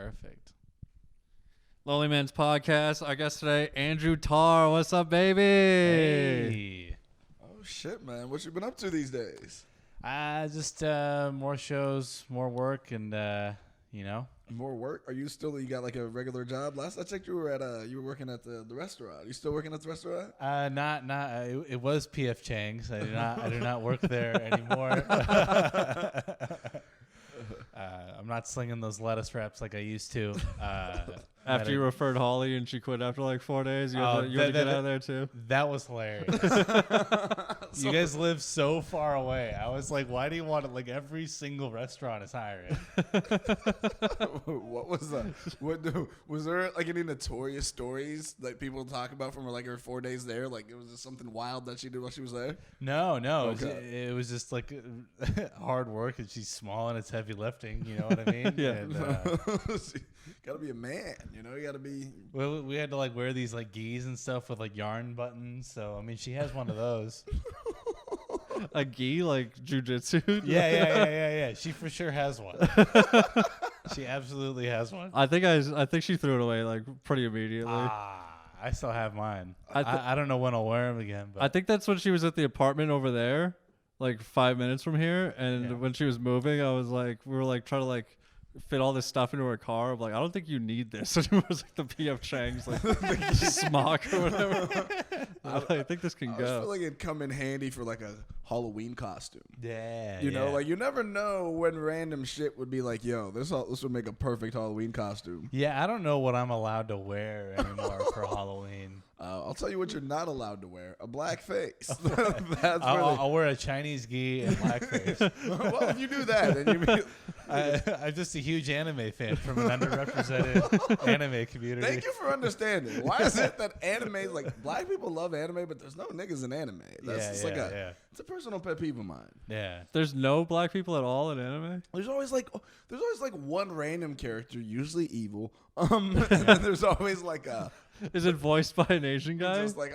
Perfect. LonelyMans podcast. Our guest today, Andrew Tarr. What's up, baby? Hey. Oh shit, man! What you been up to these days? Just more shows, more work, and More work? Are you still? You got like a regular job? Last I checked, you were working at the restaurant. You still working at the restaurant? Not. It was PF Chang's. I do not work there anymore. I'm not slinging those lettuce wraps like I used to. After you referred Holly and she quit after like 4 days, you had to get out of there too? That was hilarious. You guys live so far away. I was like, why do you want it? Like every single restaurant is hiring. What was that? Was there like any notorious stories that people talk about from like her 4 days there? Like it was just something wild that she did while she was there? No. Okay. It was just like hard work, and she's small and it's heavy lifting. You know what I mean? Yeah. And, Gotta be a man, you know. You gotta be. well, we had to like wear these like gis and stuff with like yarn buttons. So I mean, she has one of those. A gi, like jujitsu? Yeah. She for sure has one. She absolutely has one. I think she threw it away like pretty immediately. I still have mine. I I don't know when I'll wear them again. But I think that's when she was at the apartment over there, like 5 minutes from here. And when she was moving, I was like, we were like trying to like fit all this stuff into her car. I'm like, I don't think you need this. And it was like the PF Chang's like smock or whatever. I think this can I go. feel like it'd come in handy for like a Halloween costume. yeah, You know, like you never know when random shit would be like, yo, this would make a perfect Halloween costume. yeah. I don't know what I'm allowed to wear anymore for Halloween. I'll tell you what you're not allowed to wear: a black face. That's I'll wear a Chinese gi and blackface. well, if you do that, then you mean. I'm just a huge anime fan from an underrepresented anime community. Thank you for understanding. Why is it that anime, like black people love anime, but there's no niggas in anime? That's just like it's a personal pet peeve of mine. Yeah. There's no black people at all in anime? There's always like one random character, usually evil. And then there's always like a. Is it voiced by an Asian guy? Just like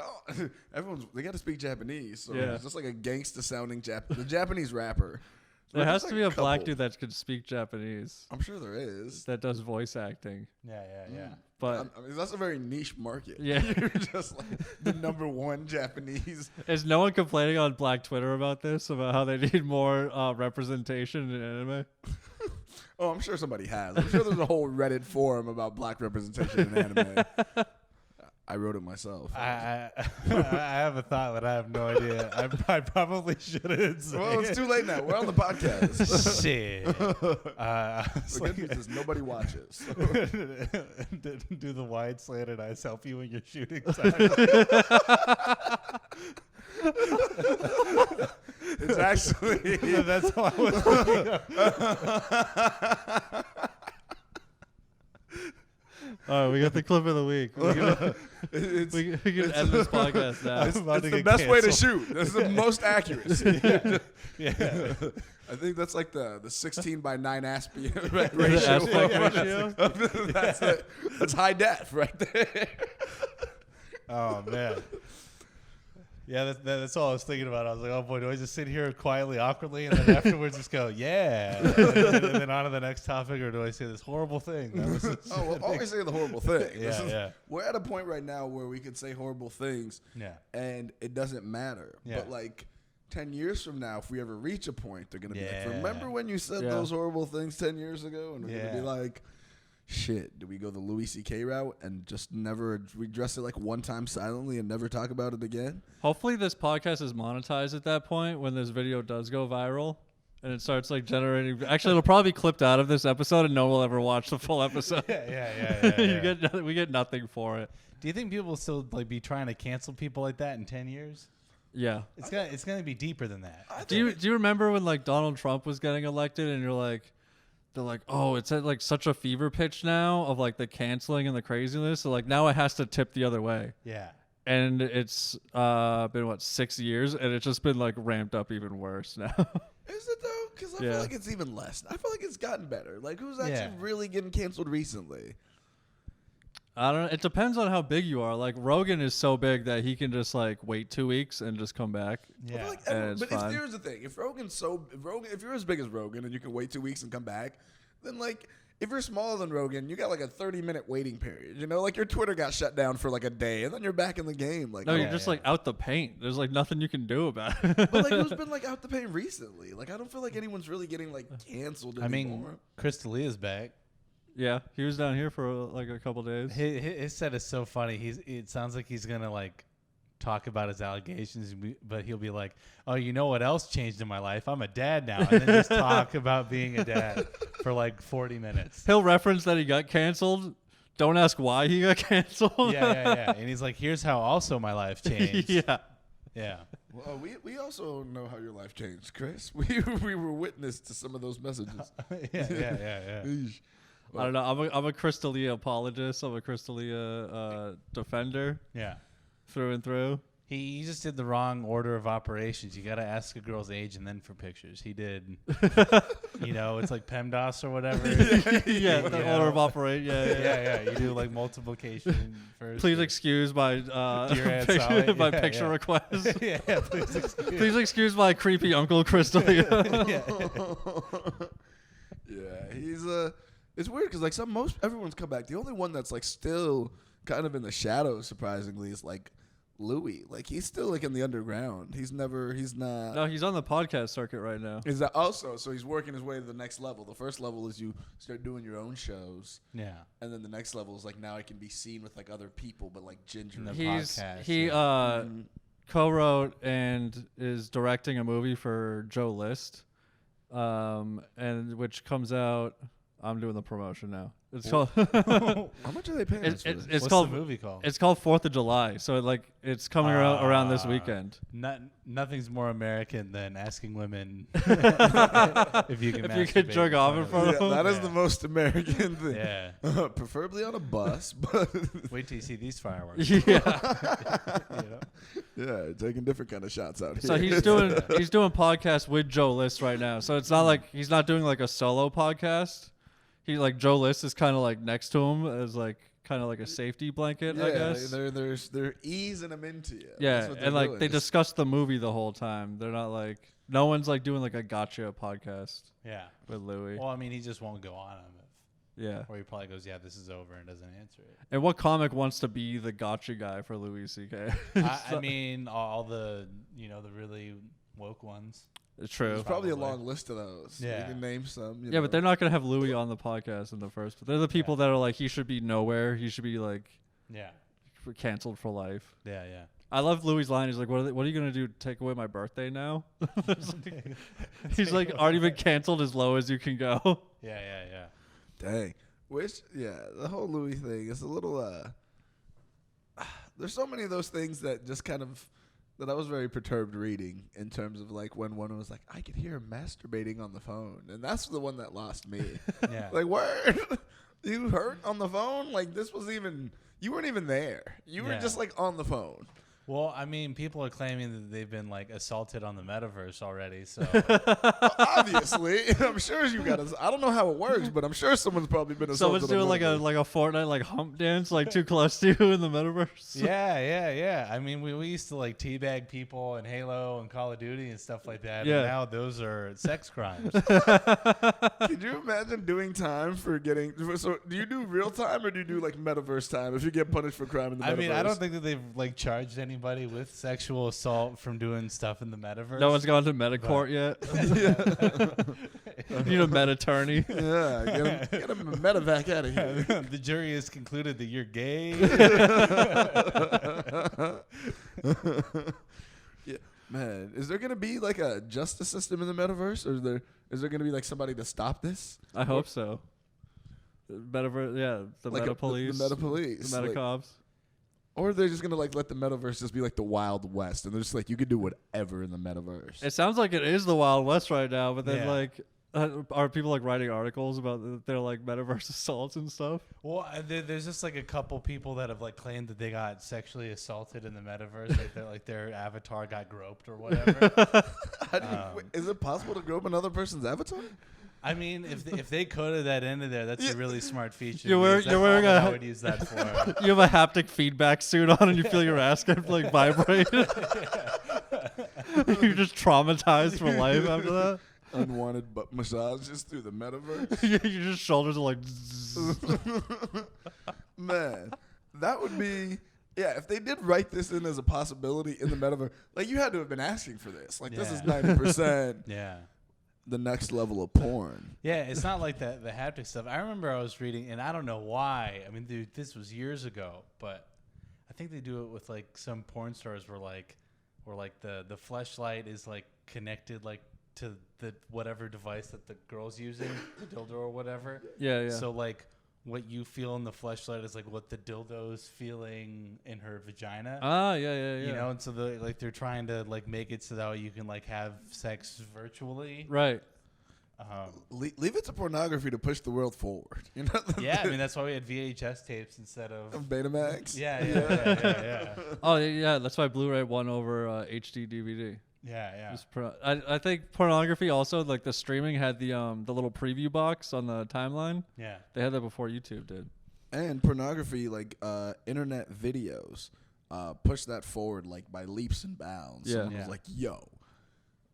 they got to speak Japanese, so Yeah. it's just like a gangsta sounding the Japanese rapper. There has There's to like be a black couple. dude that could speak Japanese I'm sure there is. that does voice acting. Yeah. But I mean, that's a very niche market. Yeah. You're just like the number one Japanese. is no one complaining on Black Twitter about this, about how they need more representation in anime? Oh, I'm sure somebody has. I'm sure there's a whole Reddit forum about black representation in anime. I wrote it myself. I have a thought, but I have no idea. I probably shouldn't. Well, it's too late now. We're on the podcast. Shit. The good news is nobody watches. Do the wide slanted eyes help you when you're shooting? It's actually That's how I was thinking. All right, we got the clip of the week. We can end this podcast now. It's the best way to shoot. That's the most accurate. Yeah. I think that's like the 16 by 9 aspect The ratio. aspect ratio? That's high def right there. Oh man. Yeah, that's all I was thinking about. I was like, oh boy, do I just sit here quietly, awkwardly, and then afterwards just go, yeah, and then on to the next topic, or do I say this horrible thing? Always say the horrible thing. Yeah. We're at a point right now where we could say horrible things, and it doesn't matter. Yeah. But like 10 years from now, if we ever reach a point, they're gonna be like, Yeah. remember when you said those horrible things 10 years ago? And we're gonna be like, shit, do we go the Louis C.K. route and just never redress it like one time silently and never talk about it again? Hopefully this podcast is monetized at that point when this video does go viral and it starts like generating. Actually, it'll probably be clipped out of this episode and no one will ever watch the full episode. Yeah. We get nothing for it. Do you think people will still like be trying to cancel people like that in 10 years? Yeah. It's gonna be deeper than that. Do you remember when like Donald Trump was getting elected and they're like, oh, it's at like such a fever pitch now of like the canceling and the craziness. So like now it has to tip the other way. Yeah. And it's been 6 years and it's just been like ramped up even worse now. Is it though? Because I feel like it's even less. I feel like it's gotten better. Like who's actually really getting canceled recently? I don't know. It depends on how big you are. Like Rogan is so big that he can just like wait 2 weeks and just come back. Yeah. But here's the thing: if you're as big as Rogan and you can wait 2 weeks and come back, then like if you're smaller than Rogan, you got like a 30-minute waiting period. You know, like your Twitter got shut down for like a day, and then you're back in the game. Like, No, you're just like out the paint. There's like nothing you can do about it. but like, who's been like out the paint recently? Like, I don't feel like anyone's really getting like canceled anymore. I mean, Chris D'Elia's back. Yeah, he was down here for like a couple days. His set is so funny. It sounds like he's gonna like talk about his allegations, but he'll be like, "Oh, you know what else changed in my life? I'm a dad now," and then just talk about being a dad for like 40 minutes. He'll reference that he got canceled. Don't ask why he got canceled. Yeah. And he's like, "Here's how also my life changed." Yeah. Well, we also know how your life changed, Chris. We were witness to some of those messages. Yeah. Eesh. I don't know. I'm a Chris D'Elia apologist. I'm a Chris D'Elia defender. Yeah. Through and through. He just did the wrong order of operations. You got to ask a girl's age and then for pictures. He did, it's like PEMDAS or whatever. Yeah, the order of operation. Yeah. You do like multiplication first. Please excuse my picture request. Please excuse my creepy uncle Chris D'Elia. He's it's weird because like everyone's come back. The only one that's like still kind of in the shadows, surprisingly, is like Louis. Like he's still like in the underground. He's not. No, he's on the podcast circuit right now. Is that also? So he's working his way to the next level. The first level is you start doing your own shows. Yeah. And then the next level is like now I can be seen with like other people, but like gingerly. He co-wrote and is directing a movie for Joe List, and which comes out. I'm doing the promotion now. It's called. How much are they paying us for this? What's the movie called? It's called 4th of July. So it's coming around this weekend. Nothing's more American than asking women if you can jerk off in front of them. That is the most American thing. Yeah. Preferably on a bus, but wait till you see these fireworks. Yeah, taking different kind of shots out here. So he's doing podcasts with Joe List right now. So it's not like he's not doing like a solo podcast. He like Joe List is kind of like next to him as like kind of like a safety blanket, I guess. They're easing him into you. Yeah, and like they discuss the movie the whole time. They're not like no one's like doing like a gotcha podcast. Yeah, with Louis. Well, I mean, he just won't go on him. Yeah, or he probably goes, "Yeah, this is over," and doesn't answer it. And what comic wants to be the gotcha guy for Louis C.K.? I mean, all the the really woke ones. It's true. There's probably a long list of those. Yeah. You can name some. Yeah, but they're not going to have Louis on the podcast in the first. But they're the people that are like, he should be nowhere. He should be like, canceled for life. Yeah. I love Louis' line. He's like, what are you going to do? Take away my birthday now? He's like, already been canceled as low as you can go. Yeah. Dang. The whole Louis thing is a little, there's so many of those things that just kind of, that I was very perturbed reading in terms of like when one was like, I could hear him masturbating on the phone. And that's the one that lost me. Yeah. Like, word? You heard on the phone? Like you weren't even there. You were just like on the phone. Well, I mean, people are claiming that they've been like assaulted on the Metaverse already. So obviously, I'm sure you got. I don't know how it works, but I'm sure someone's probably been assaulted. Someone's doing like a Fortnite like hump dance, like too close to you in the Metaverse. Yeah. I mean, we used to like teabag people in Halo and Call of Duty and stuff like that. Yeah. And now those are sex crimes. Could you imagine doing time for getting? So, do you do real time or do you do like Metaverse time if you get punished for crime in the Metaverse? I mean, I don't think that they've like charged anybody with sexual assault from doing stuff in the Metaverse. No one's gone to Metacourt yet. You need a meta attorney. Yeah, get him a medevac out of here. The jury has concluded that you're gay. Yeah, man. Is there gonna be like a justice system in the Metaverse, or is there gonna be like somebody to stop this? I hope so. Metaverse, the meta police, the meta police, the meta cops. Or they're just gonna like let the Metaverse just be like the Wild West, and they're just like you can do whatever in the Metaverse. It sounds like it is the Wild West right now, but then like, are people like writing articles about their like Metaverse assaults and stuff? Well, there's just like a couple people that have like claimed that they got sexually assaulted in the Metaverse, like their avatar got groped or whatever. Is it possible to grope another person's avatar? I mean, if they coded that into there, that's a really smart feature. You're wearing I would use that for. You have a haptic feedback suit on, and you feel your ass get like vibrate. You're just traumatized for life after that. unwanted butt massages through the metaverse. Your just shoulders are like. Zzz. Man, that would be. Yeah, if they did write this in as a possibility in the metaverse, like you had to have been asking for this. Like this is 90% Yeah. the next level of porn. Yeah, it's not like the haptic stuff. I remember I was reading, and I don't know why. I mean, dude, this was years ago, but I think they do it with like some porn stars where the fleshlight is like connected like to the whatever device that the girl's using, the dildo or whatever. Yeah. So like what you feel in the fleshlight is like what the dildo's feeling in her vagina. Yeah. You know, and so they're trying to like make it so that you can like have sex virtually. Right. Leave it to pornography to push the world forward. You know? Yeah, I mean that's why we had VHS tapes instead of Betamax. Yeah. Oh yeah, that's why Blu-ray won over HD DVD. Yeah. I think pornography also, like the streaming had the little preview box on the timeline. Yeah. They had that before YouTube did. And pornography, like internet videos, pushed that forward like by leaps and bounds. Yeah. Someone was like, yo,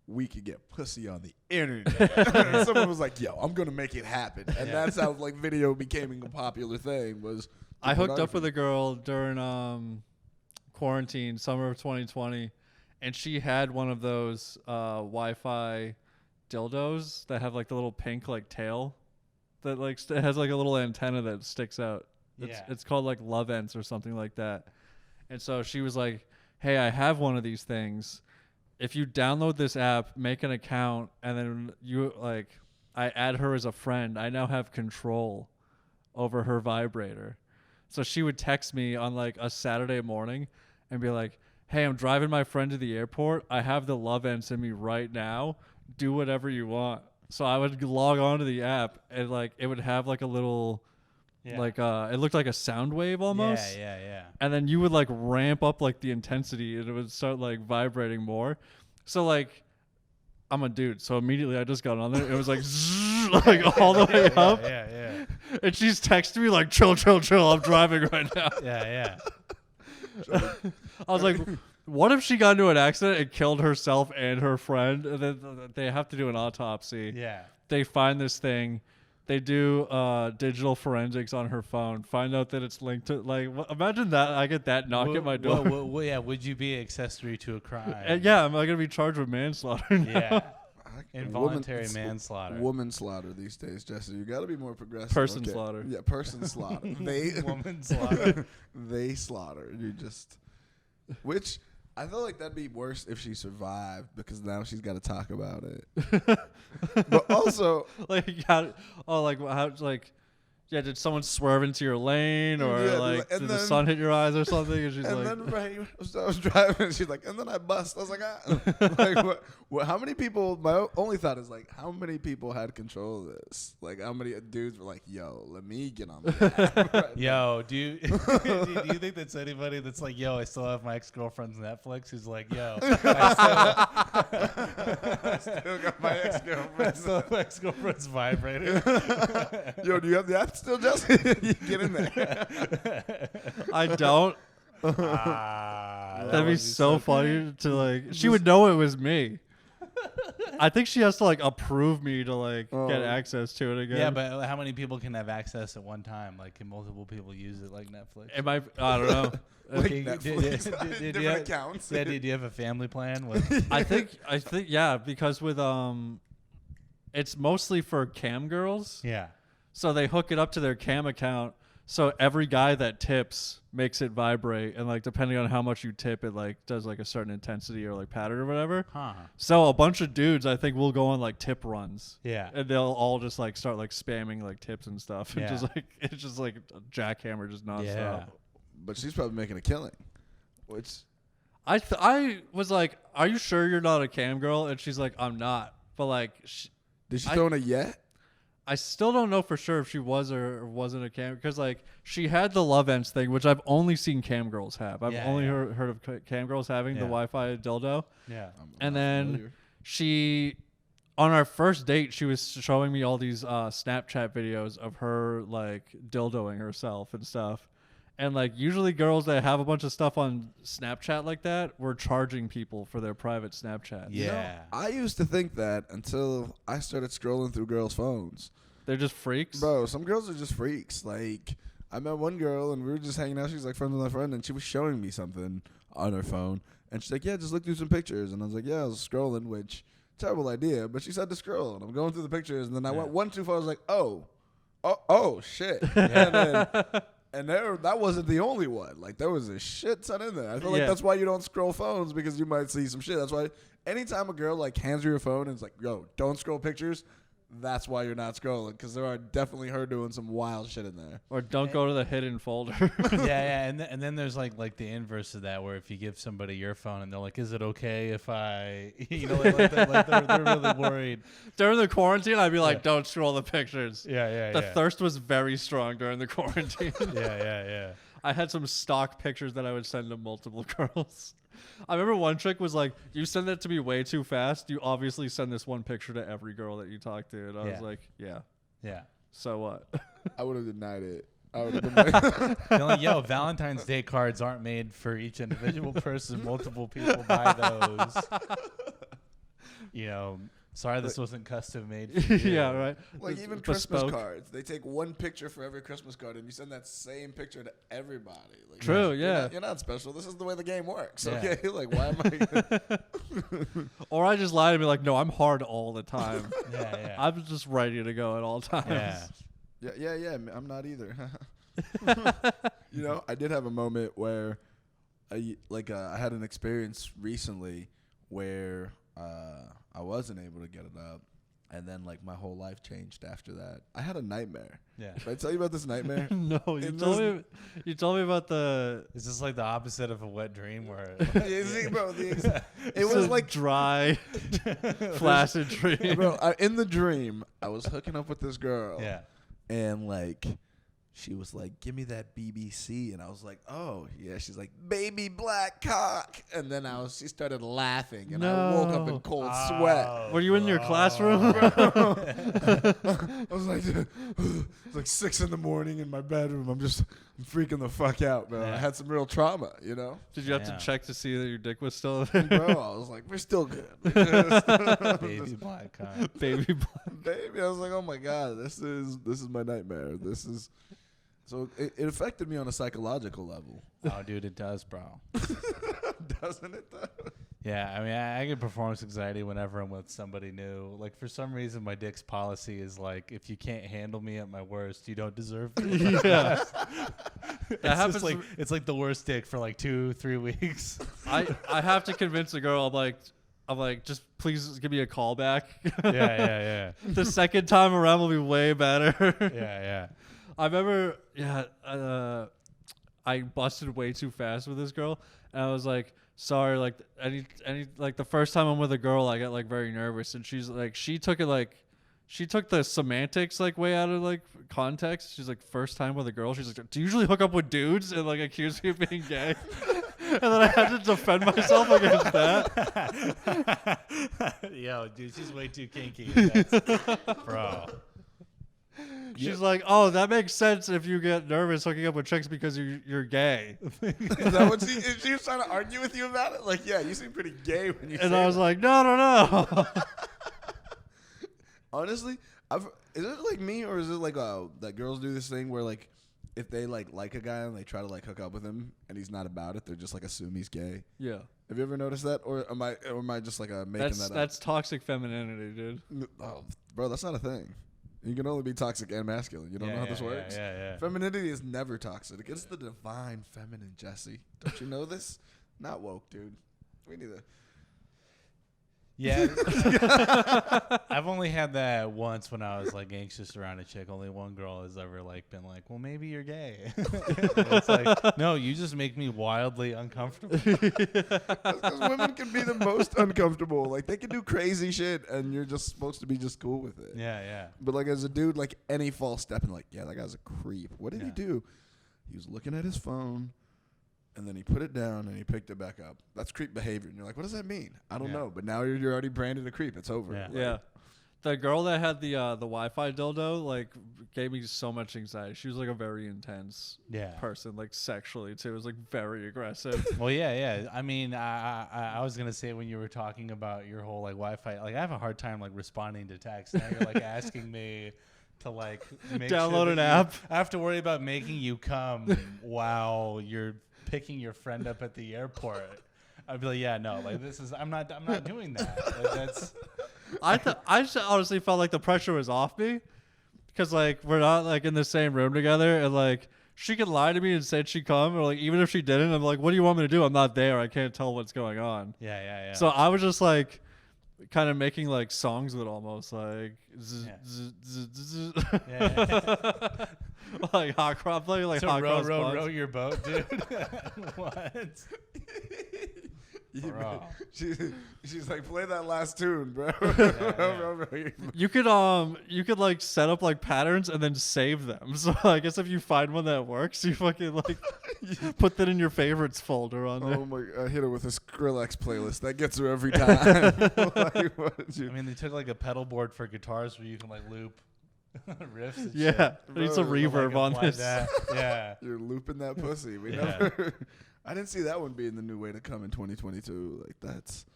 we could get pussy on the internet. And someone was like, yo, I'm going to make it happen. And that's how like video became a popular thing was. I hooked up with a girl during quarantine, summer of 2020. And she had one of those Wi-Fi dildos that have like the little pink like tail that like it has like a little antenna that sticks out. It's called like Love Ents or something like that. And so she was like, "Hey, I have one of these things. If you download this app, make an account, and then I add her as a friend, I now have control over her vibrator." So she would text me on like a Saturday morning and be like, "Hey, I'm driving my friend to the airport. I have the Love Ents in me right now. Do whatever you want." So I would log on to the app and like it would have like a little, it looked like a sound wave almost. Yeah. And then you would like ramp up like the intensity and it would start like vibrating more. So like I'm a dude, so immediately I just got on there. It was like zzz, like all the way up. Yeah. And she's texting me like, chill. I'm driving right now. Yeah. I was like, what if she got into an accident and killed herself and her friend? And then they have to do an autopsy. Yeah. They find this thing. They do digital forensics on her phone. Find out that it's linked to imagine that I get that knock at my door. Well, yeah. Would you be accessory to a crime? And yeah, am I gonna be charged with manslaughter? Yeah. Involuntary manslaughter. Woman slaughter these days, Jesse. You got to be more progressive. Person slaughter. Yeah, person slaughter. Woman slaughter. They slaughter. You just, which I feel like that'd be worse if she survived because now she's got to talk about it. But also, yeah, did someone swerve into your lane or did the sun hit your eyes or something? And she's and like, then I was driving and she's like, and then I bust. I was like, like what, how many people, my only thought is like, how many people had control of this? Like how many dudes were like, yo, let me get on the app. Yo, do you think that's anybody that's like, yo, I still have my ex-girlfriend's Netflix who's like, yo, I still got my ex-girlfriend. I still have my ex-girlfriend's vibrator. Yo, do you have the app still, Jesse? You get in there. I don't. That'd be so funny to like. She would know it was me. I think she has to like approve me to like get access to it again. Yeah, but how many people can have access at one time? Like, can multiple people use it like Netflix? I don't know. Like Netflix. Different accounts. Yeah, do you have a family plan? I think yeah, because with it's mostly for cam girls. Yeah. So they hook it up to their cam account. So every guy that tips makes it vibrate, and like depending on how much you tip, it like does like a certain intensity or like pattern or whatever. Huh. So a bunch of dudes, I think, will go on like tip runs. Yeah. And they'll all just like start like spamming like tips and stuff. Yeah. It's just like a jackhammer just nonstop. Yeah. But she's probably making a killing. Which I was like, "Are you sure you're not a cam girl?" And she's like, "I'm not." But like, did she throw in a yet? I still don't know for sure if she was or wasn't a cam, because like she had the Love Ents thing, which I've only seen cam girls have. I've only heard of cam girls having the Wi-Fi dildo. Yeah. And then she, on our first date, she was showing me all these Snapchat videos of her like dildoing herself and stuff. And like usually girls that have a bunch of stuff on Snapchat like that were charging people for their private Snapchat. Yeah. You know, I used to think that until I started scrolling through girls' phones. They're just freaks. Bro, some girls are just freaks. Like, I met one girl and we were just hanging out. She's like friends with my friend, and she was showing me something on her phone. And she's like, yeah, just look through some pictures. And I was like, yeah, I was scrolling, which terrible idea. But she said to scroll, and I'm going through the pictures, and then I went one too far. I was like, oh, shit. And that wasn't the only one. Like, there was a shit ton in there. I feel like that's why you don't scroll phones, because you might see some shit. That's why anytime a girl, like, hands you your phone and is like, yo, don't scroll pictures, that's why you're not scrolling, because there are definitely her doing some wild shit in there. Or don't go to the hidden folder. Yeah. And then there's like the inverse of that, where if you give somebody your phone and they're like, is it okay if I, they're really worried. During the quarantine, I'd be like, don't scroll the pictures. Yeah. The thirst was very strong during the quarantine. Yeah. I had some stock pictures that I would send to multiple girls. I remember one trick was like, you send that to me way too fast. You obviously send this one picture to every girl that you talk to. And I was like, yeah. So what? I would have denied it. I would have been like, They're like, yo, Valentine's Day cards aren't made for each individual person. Multiple people buy those. You know, sorry this wasn't custom made for you. Yeah, right. like It's even bespoke. Christmas cards. They take one picture for every Christmas card, and you send that same picture to everybody. Like, True, You're not special. This is the way the game works. Yeah. Okay, like why am I? Or I just lie and be like, no, I'm hard all the time. Yeah. I'm just ready to go at all times. Yeah. Yeah. I'm not either. You know, I did have a moment where, I had an experience recently where I wasn't able to get it up, and then like my whole life changed after that. I had a nightmare. Yeah. Did I tell you about this nightmare? No, you told me about the. Is this like the opposite of a wet dream where Yeah, see, bro, it was like dry, flaccid dream. bro, in the dream, I was hooking up with this girl. Yeah. And like, she was like, give me that BBC. And I was like, oh, yeah. She's like, baby black cock. And then she started laughing. And I woke up in cold sweat. Were you in your classroom? I was like, it's like 6 a.m. in my bedroom. I'm freaking the fuck out, bro. Yeah. I had some real trauma, you know? Did you have to Yeah. check to see that your dick was still there? Bro, I was like, we're still good. baby black cock? Baby black. Baby, I was like, oh my God, this is my nightmare. So it affected me on a psychological level. Oh, dude, it does, bro. Doesn't it, though? Yeah, I mean, I get performance anxiety whenever I'm with somebody new. Like, for some reason, my dick's policy is like, if you can't handle me at my worst, you don't deserve me. Yeah. It's happens just like to- it's like the worst dick for like 2-3 weeks. I have to convince a girl. I'm like, just please give me a call back. Yeah. The second time around will be way better. Yeah. I remember, I busted way too fast with this girl, and I was like, sorry, like any like the first time I'm with a girl, I get like very nervous, and she's like, she took the semantics like way out of like context. She's like, first time with a girl. She's like, do you usually hook up with dudes? And like accuse me of being gay. And then I had to defend myself against that. Yo, dude, she's way too kinky. Bro. She's like, oh, that makes sense if you get nervous hooking up with chicks because you're gay. Is that what she was trying to argue with you about it? Like, yeah, you seem pretty gay when you say And I was that. like, no. Honestly, is it like me, or is it like that girls do this thing where like if they like a guy and they try to like hook up with him and he's not about it, they're just like assume he's gay. Yeah. Have you ever noticed that, or am I just like making that up? That's toxic femininity, dude. Oh, bro, that's not a thing. You can only be toxic and masculine. You don't know how this works? Yeah. Femininity is never toxic. It's the divine feminine, Jesse. Don't you know this? Not woke, dude. We need to. Yeah. I've only had that once when I was like anxious around a chick. Only one girl has ever like been like, well, maybe you're gay. It's like, no, you just make me wildly uncomfortable. Because women can be the most uncomfortable. Like, they can do crazy shit, and you're just supposed to be just cool with it. Yeah. But, like, as a dude, like, any false step, and like, yeah, that guy's a creep. What did he do? He was looking at his phone, and then he put it down, and he picked it back up. That's creep behavior. And you're like, what does that mean? I don't know. But now you're already branded a creep. It's over. Yeah. Like, Yeah. The girl that had the Wi-Fi dildo like gave me so much anxiety. She was like a very intense person, like sexually too. It was like very aggressive. Well, yeah. I mean, I was gonna say when you were talking about your whole like Wi-Fi, like I have a hard time like responding to text. Now you're like asking me to like download an app. I have to worry about making you come while you're picking your friend up at the airport. I'd be like, yeah, no, like this is I'm not doing that. Like, that's. I just honestly felt like the pressure was off me because like we're not like in the same room together, and like she could lie to me and say she'd come, or like even if she didn't, I'm like, what do you want me to do? I'm not there. I can't tell what's going on. Yeah. So I was just like kind of making like songs with almost like like hot crop playing like so hot cross row your boat, dude. What? She's like, play that last tune, bro. You could like set up like patterns and then save them. So I guess if you find one that works, you fucking like put that in your favorites folder on there. Oh my! I hit her with a Skrillex playlist. That gets her every time. Like, I mean, they took like a pedal board for guitars where you can like loop riffs. And yeah, shit. I need some reverb on this. Yeah, you're looping that pussy. We never. I didn't see that one being the new way to come in 2022. Like that's.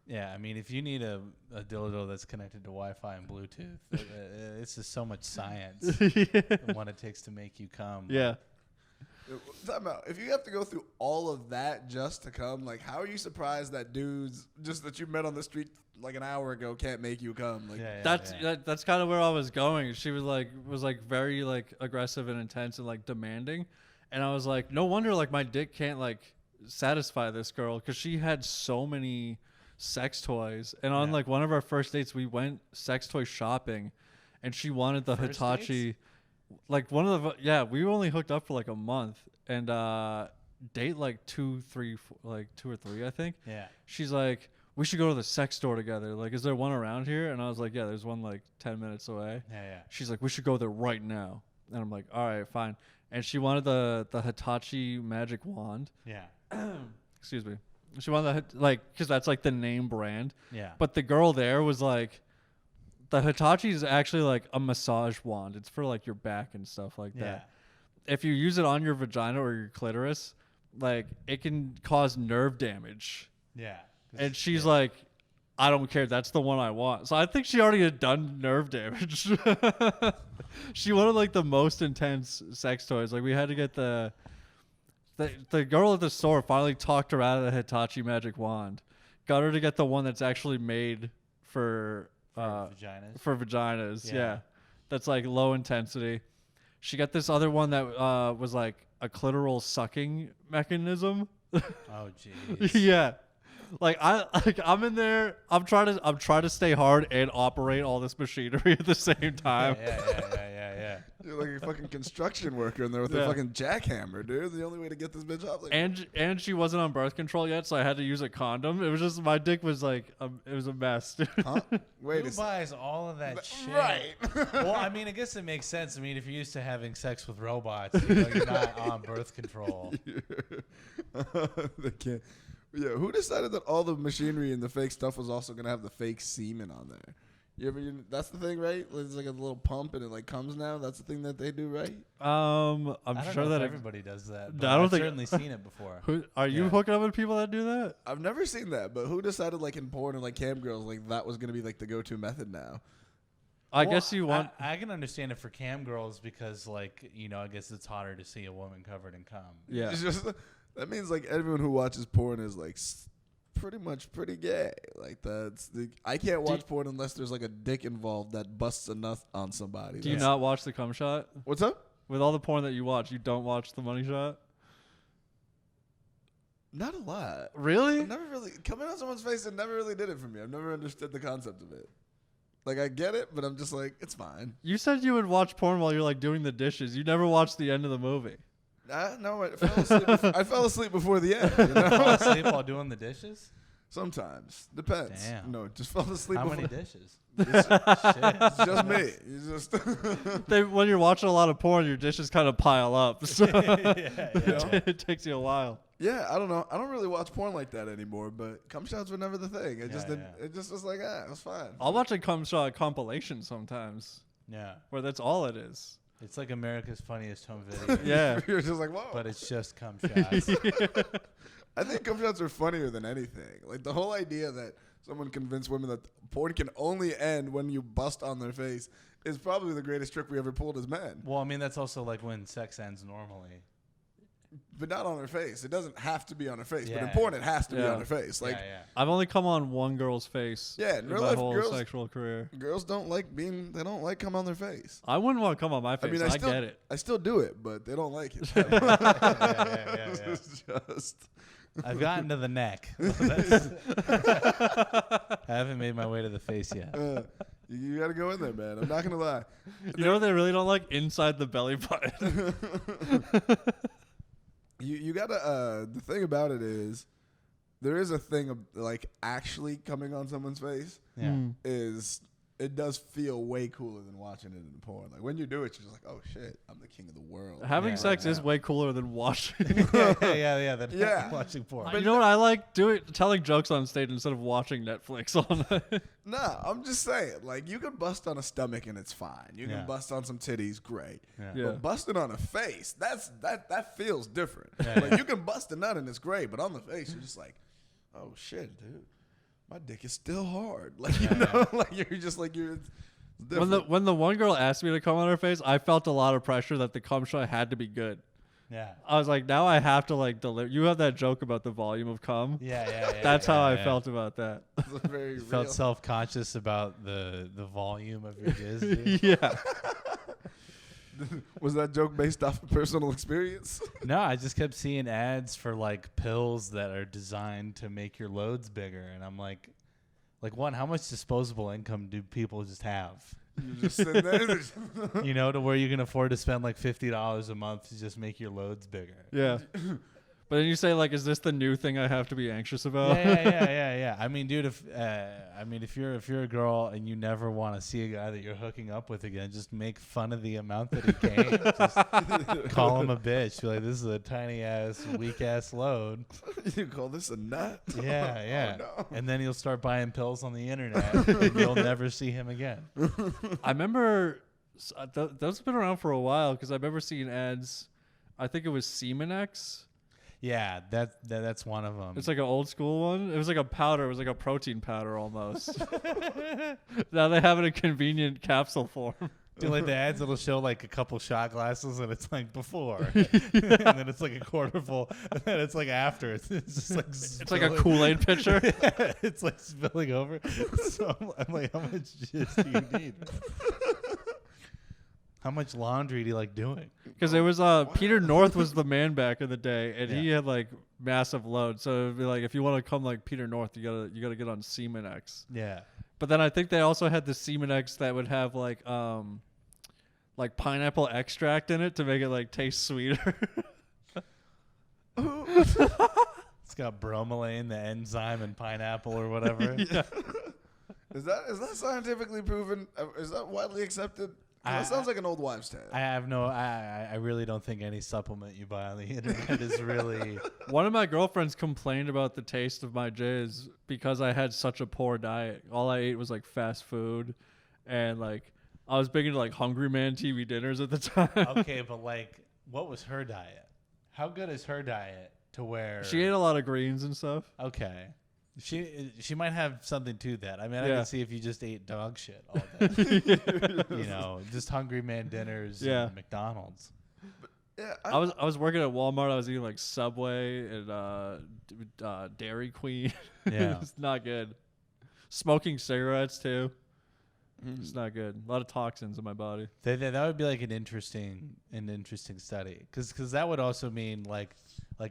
Yeah, I mean, if you need a dildo that's connected to Wi-Fi and Bluetooth, it's just so much science and what it takes to make you come. Yeah. Time out. If you have to go through all of that just to come, like, how are you surprised that dudes just that you met on the street like an hour ago can't make you come? Like, that's kind of where I was going. She was like very like aggressive and intense and like demanding. And I was like, no wonder like my dick can't like satisfy this girl because she had so many sex toys. And on like one of our first dates, we went sex toy shopping, and she wanted the First Hitachi. dates? Like one of the we only hooked up for like a month and date like 2 or 3 I think. Yeah. She's like, we should go to the sex store together. Like, is there one around here? And I was like, yeah, there's one like 10 minutes away. Yeah. She's like, we should go there right now. And I'm like, all right, fine. And she wanted the Hitachi magic wand. Yeah. Excuse me. She wanted because that's like the name brand. Yeah. But the girl there was like, the Hitachi is actually like a massage wand. It's for like your back and stuff like that. If you use it on your vagina or your clitoris, like it can cause nerve damage. Yeah. And she's like, I don't care. That's the one I want. So I think she already had done nerve damage. She wanted like the most intense sex toys. Like we had to get the girl at the store finally talked her out of the Hitachi magic wand. Got her to get the one that's actually made for vaginas. For vaginas, yeah. That's like low intensity. She got this other one that was like a clitoral sucking mechanism. Oh jeez. Yeah. I'm in there. I'm trying to stay hard and operate all this machinery at the same time. Yeah. You're like a fucking construction worker in there with a fucking jackhammer, dude. The only way to get this bitch off. Like, and she wasn't on birth control yet, so I had to use a condom. It was just my dick was like it was a mess. huh? Wait, who buys all of that shit? Right. Well, I mean, I guess it makes sense. I mean, if you're used to having sex with robots, you're not on birth control. They can't. Yeah, who decided that all the machinery and the fake stuff was also gonna have the fake semen on there? That's the thing, right? It's like a little pump and it like comes now. That's the thing that they do, right? I'm sure that everybody does that. I don't I've think certainly seen it before. Are you hooking up with people that do that? I've never seen that, but who decided like in porn and like cam girls like that was gonna be like the go-to method now? I guess you want. I can understand it for cam girls because like I guess it's hotter to see a woman covered in cum. Yeah. It's just, that means like everyone who watches porn is like pretty gay. Like I can't watch porn unless there's like a dick involved that busts a nut on somebody. Do you not watch the cum shot? What's up? With all the porn that you watch, you don't watch the money shot? Not a lot. Really? I've never really coming on someone's face. It never really did it for me. I've never understood the concept of it. Like I get it, but I'm just like it's fine. You said you would watch porn while you're like doing the dishes. You never watched the end of the movie. No, I fell asleep. I fell asleep before the end. You know? Fall asleep while doing the dishes? Sometimes. Depends. Damn. No, just fall asleep. How before- many dishes? Shit. It's just me. You just When you're watching a lot of porn, your dishes kind of pile up. So yeah. it takes you a while. Yeah, I don't know. I don't really watch porn like that anymore, but cum shots were never the thing. It just didn't, it just was like, it was fine. I'll watch a cum shot compilation sometimes Yeah. where that's all it is. It's like America's Funniest Home Video. Yeah. You're just like, whoa. But it's just cum shots. I think cum shots are funnier than anything. Like the whole idea that someone convinced women that porn can only end when you bust on their face is probably the greatest trick we ever pulled as men. Well, I mean, that's also like when sex ends normally. But not on her face. It doesn't have to be on her face. But in Yeah. porn, it has to be Yeah. on her face. Like, yeah. I've only come on one girl's face. Yeah, in in real my life, whole girls- sexual career. girls don't like being, they don't like cum on their face. I wouldn't want to come on my face. I mean, I get it. I still do it, but they don't like it. Yeah. It's just. I've gotten to the neck. I haven't made my way to the face yet. You got to go in there, man. I'm not going to lie. You know what they really don't like? Inside the belly button. You gotta. The thing about it is, there is a thing of like actually coming on someone's face. Yeah. Mm. Is it does feel way cooler than watching it in porn. Like when you do it, you're just like, oh shit, I'm the king of the world. Having Yeah, sex right is now. way cooler than watching. yeah. Yeah. Watching porn. You know what I like? Telling jokes on stage instead of watching Netflix all night. Nah, I'm just saying. Like you can bust on a stomach and it's fine. You Yeah. can bust on some titties, great. Yeah. But busting on a face, that feels different. Yeah, Like yeah. you can bust a nut and it's great, but on the face, you're just like, oh shit, dude, my dick is still hard. Like you know, like you're just like you're. It's different. When the one girl asked me to come on her face, I felt a lot of pressure that the cum shot had to be good. Yeah. I was like, now I have to like deliver. You have that joke about the volume of cum. Yeah. That's how I yeah. felt about that. It's very real. Felt self-conscious about the volume of your jizz, dude. Yeah. Was that joke based off of personal experience? No, I just kept seeing ads for like pills that are designed to make your loads bigger, and I'm like, one, how much disposable income do people just have? You're just sitting there. You know, to where you can afford to spend like $50 a month to just make your loads bigger. Yeah. But then you say like, is this the new thing I have to be anxious about? Yeah. I mean, dude, if you're a girl and you never want to see a guy that you're hooking up with again, just make fun of the amount that he gained. Just call him a bitch. Be like, this is a tiny ass, weak ass load. You call this a nut? Yeah. Oh, no. And then he'll start buying pills on the internet, and you'll never see him again. I remember those have been around for a while because I remember seeing ads. I think it was Semen X. Yeah, that's one of them. It's like an old school one. It was like a powder. It was like a protein powder almost. Now they have it in convenient capsule form. Do like the ads that'll show like a couple shot glasses and it's like before, and then it's like a quarter full, and then it's like after. It's just like It's like a Kool-Aid pitcher. It's like spilling over. So I'm like, how much jizz do you need? How much laundry do you like doing? Because it was Peter North was the man back in the day, and he had like massive loads. So it'd be like, if you want to come like Peter North, you gotta get on Semen X. Yeah. But then I think they also had the Semen X that would have like pineapple extract in it to make it like taste sweeter. It's got bromelain, the enzyme, and pineapple or whatever. Yeah. Is that scientifically proven? Is that widely accepted? That sounds like an old wives' tale. I really don't think any supplement you buy on the internet is really. One of my girlfriends complained about the taste of my jizz because I had such a poor diet. All I ate was like fast food, and like I was big into like Hungry Man TV dinners at the time. Okay, but like, what was her diet? How good is her diet to where She ate a lot of greens and stuff. Okay. She might have something to that. I mean, I Yeah. can see if you just ate dog shit all day. You know, just Hungry Man dinners and McDonald's. Yeah, I was working at Walmart. I was eating like Subway and Dairy Queen. Yeah. It's not good. Smoking cigarettes too. It's not good. A lot of toxins in my body. That would be like an interesting study, because that would also mean like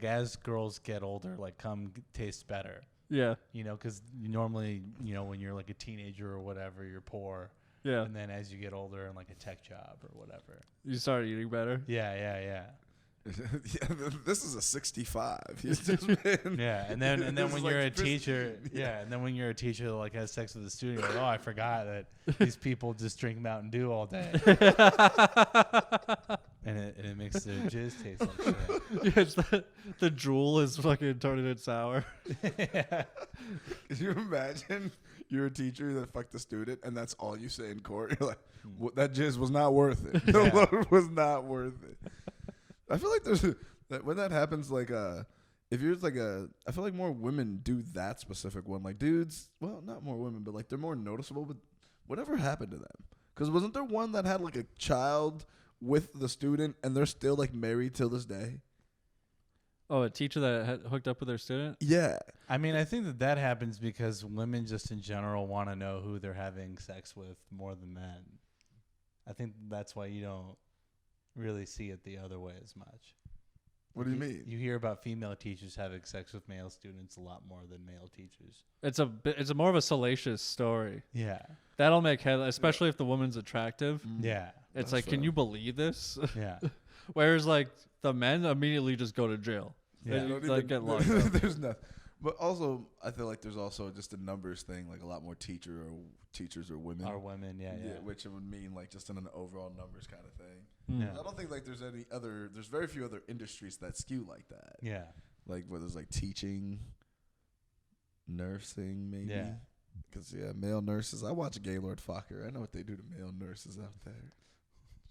as girls get older, like cum tastes better. Yeah. You know, because normally, you know, when you're like a teenager or whatever, you're poor. Yeah. And then as you get older and like a tech job or whatever. You start eating better. Yeah. This is a 65. He's just been. Yeah, and then This when is you're like a teacher, and then when you're a teacher that like has sex with a student, you're like, oh, I forgot that these people just drink Mountain Dew all day, and it makes their jizz taste like shit. Yeah, it's the drool is fucking turning it sour. Yeah. Could you imagine you're a teacher that fucked a student and that's all you say in court? You're like, that jizz was not worth it. The load was not worth it. I feel like when that happens, like if you're like I feel like more women do that specific one. Like dudes, well, not more women, but like they're more noticeable. But whatever happened to them? Because wasn't there one that had like a child with the student and they're still like married till this day? Oh, a teacher that had hooked up with their student? Yeah. I mean, I think that happens because women just in general want to know who they're having sex with more than men. I think that's why you don't really see it the other way as much. What do you mean? You hear about female teachers having sex with male students a lot more than male teachers. It's a more of a salacious story. Yeah. That'll make headlines, especially if the woman's attractive. Yeah. It's That's like, can fair. you believe this? Yeah. Whereas like the men immediately just go to jail. Yeah. They They don't like, even- get locked up. There's nothing. But also, I feel like there's also just a numbers thing. Like a lot more teachers are women. Are women, yeah. Which it would mean like just in an overall numbers kind of thing. Yeah. I don't think like there's very few other industries that skew like that. Yeah. Like whether it's like teaching, nursing, maybe. Yeah. Because male nurses. I watch Gaylord Fokker. I know what they do to male nurses out there.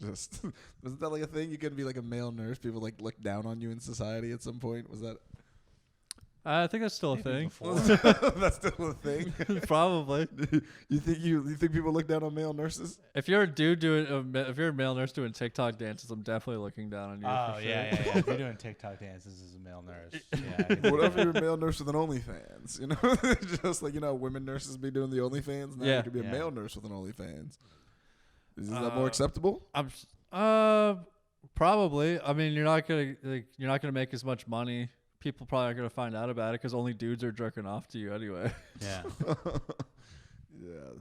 Just wasn't that like a thing? You couldn't be like a male nurse. People like look down on you in society at some point. Was that? I think that's still a thing. That's still a thing. Probably. You think people look down on male nurses? If you're a dude if you're a male nurse doing TikTok dances, I'm definitely looking down on you. Oh, for sure. yeah. If you're doing TikTok dances as a male nurse. Yeah. What if you're a male nurse with an OnlyFans? You know, just like women nurses be doing the OnlyFans. Now Yeah. you could be a Yeah. male nurse with an OnlyFans. Is that more acceptable? Probably. I mean, you're not gonna make as much money. People probably aren't gonna find out about it because only dudes are jerking off to you anyway. Yeah. Yeah.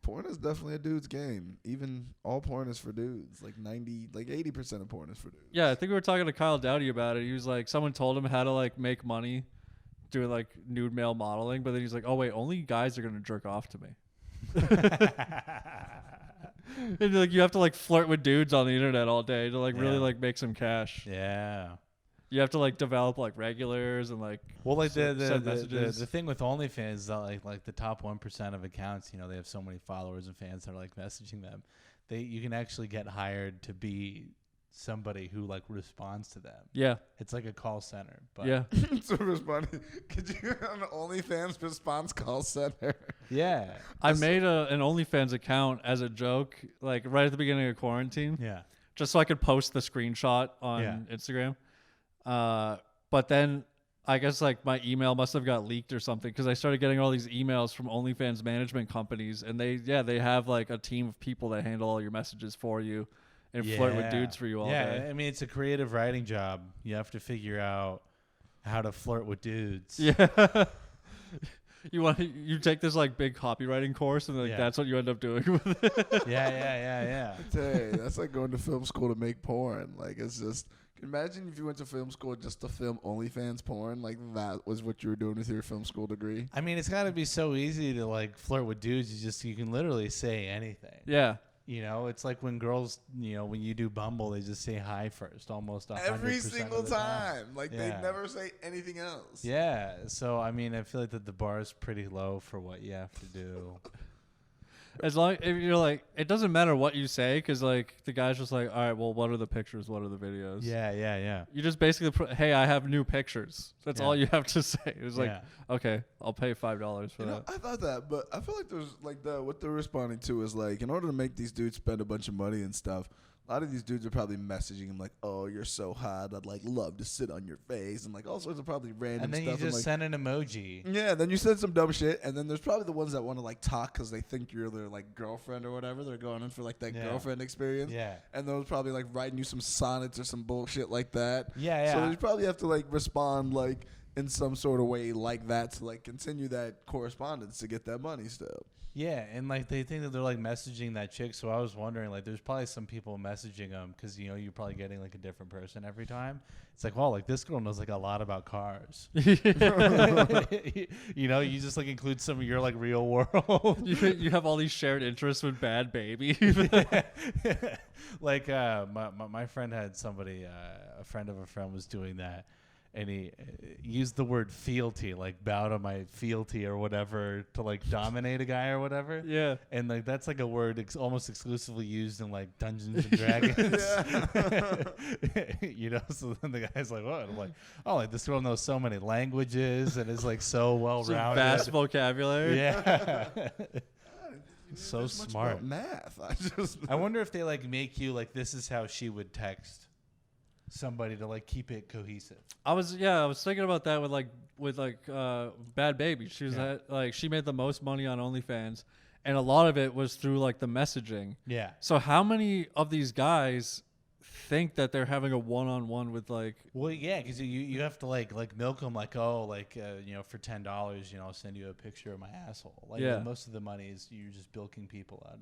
Porn is definitely a dude's game. Even all porn is for dudes. Like 80% of porn is for dudes. Yeah, I think we were talking to Kyle Dowdy about it. He was like, someone told him how to like make money doing like nude male modeling, but then he's like, oh wait, only guys are gonna jerk off to me. And like you have to like flirt with dudes on the internet all day to like really Yeah. like make some cash. Yeah. You have to like develop like regulars and like Well, like send the messages. the thing with OnlyFans is that like the top 1% of accounts, they have so many followers and fans that are like messaging them. You can actually get hired to be somebody who like responds to them. Yeah, It's like a call center. But yeah. So responding. Could you on an OnlyFans response call center? Yeah. I made an OnlyFans account as a joke, like right at the beginning of quarantine, Yeah. just so I could post the screenshot on Instagram. But then I guess like my email must have got leaked or something because I started getting all these emails from OnlyFans management companies, and they have like a team of people that handle all your messages for you and flirt with dudes for you all day. I mean, it's a creative writing job. You have to figure out how to flirt with dudes. Yeah. You take this like big copywriting course and like Yeah. that's what you end up doing with it. Yeah. Hey, that's like going to film school to make porn. Like it's just. Imagine if you went to film school just to film OnlyFans porn. Like that was what you were doing with your film school degree. I mean, it's got to be so easy to like flirt with dudes. You can literally say anything. Yeah. It's like when girls, when you do Bumble, they just say hi first, almost 100% Every single of the time. Like they Yeah. never say anything else. Yeah. So I mean, I feel like that the bar is pretty low for what you have to do. As long if you're like, it doesn't matter what you say because like the guy's just like, all right, well, what are the pictures? What are the videos? Yeah. You just basically, hey, I have new pictures. That's Yeah. all you have to say. It's like, Yeah. okay, I'll pay $5 for that. I thought that, but I feel like there's like what they're responding to is like in order to make these dudes spend a bunch of money and stuff. A lot of these dudes are probably messaging him like, "Oh, you're so hot. I'd like love to sit on your face," and like all sorts of probably random And then stuff. you just like, send an emoji. yeah, then you said some dumb shit, and then there's probably the ones that want to like talk because they think you're their like girlfriend or whatever. They're going in for like that Yeah. girlfriend experience. Yeah. And those probably like writing you some sonnets or some bullshit like that. Yeah. So you probably have to like respond like in some sort of way like that to like continue that correspondence to get that money still. Yeah, and like they think that they're like messaging that chick. So I was wondering, like, there's probably some people messaging them because you're probably getting like a different person every time. It's like, well, like this girl knows like a lot about cars. You just like include some of your like real world. You have all these shared interests with Bad Baby. Like my friend had somebody, a friend of a friend was doing that. And he used the word fealty, like bow to my fealty or whatever, to like dominate a guy or whatever. Yeah. And like that's like a word almost exclusively used in like Dungeons and Dragons. So then the guy's like, what? I'm like, oh, like this girl knows so many languages and is like so well rounded. Vast vocabulary. Yeah. So smart. Math. I wonder if they like make you like this is how she would text somebody to like keep it cohesive. I was thinking about that with Bad Baby. She was she made the most money on OnlyFans, and a lot of it was through like the messaging. Yeah. So how many of these guys think that they're having a one-on-one with like? Well, yeah, because you have to like milk them like, oh, like for $10, I'll send you a picture of my asshole. Like most of the money is you're just bilking people out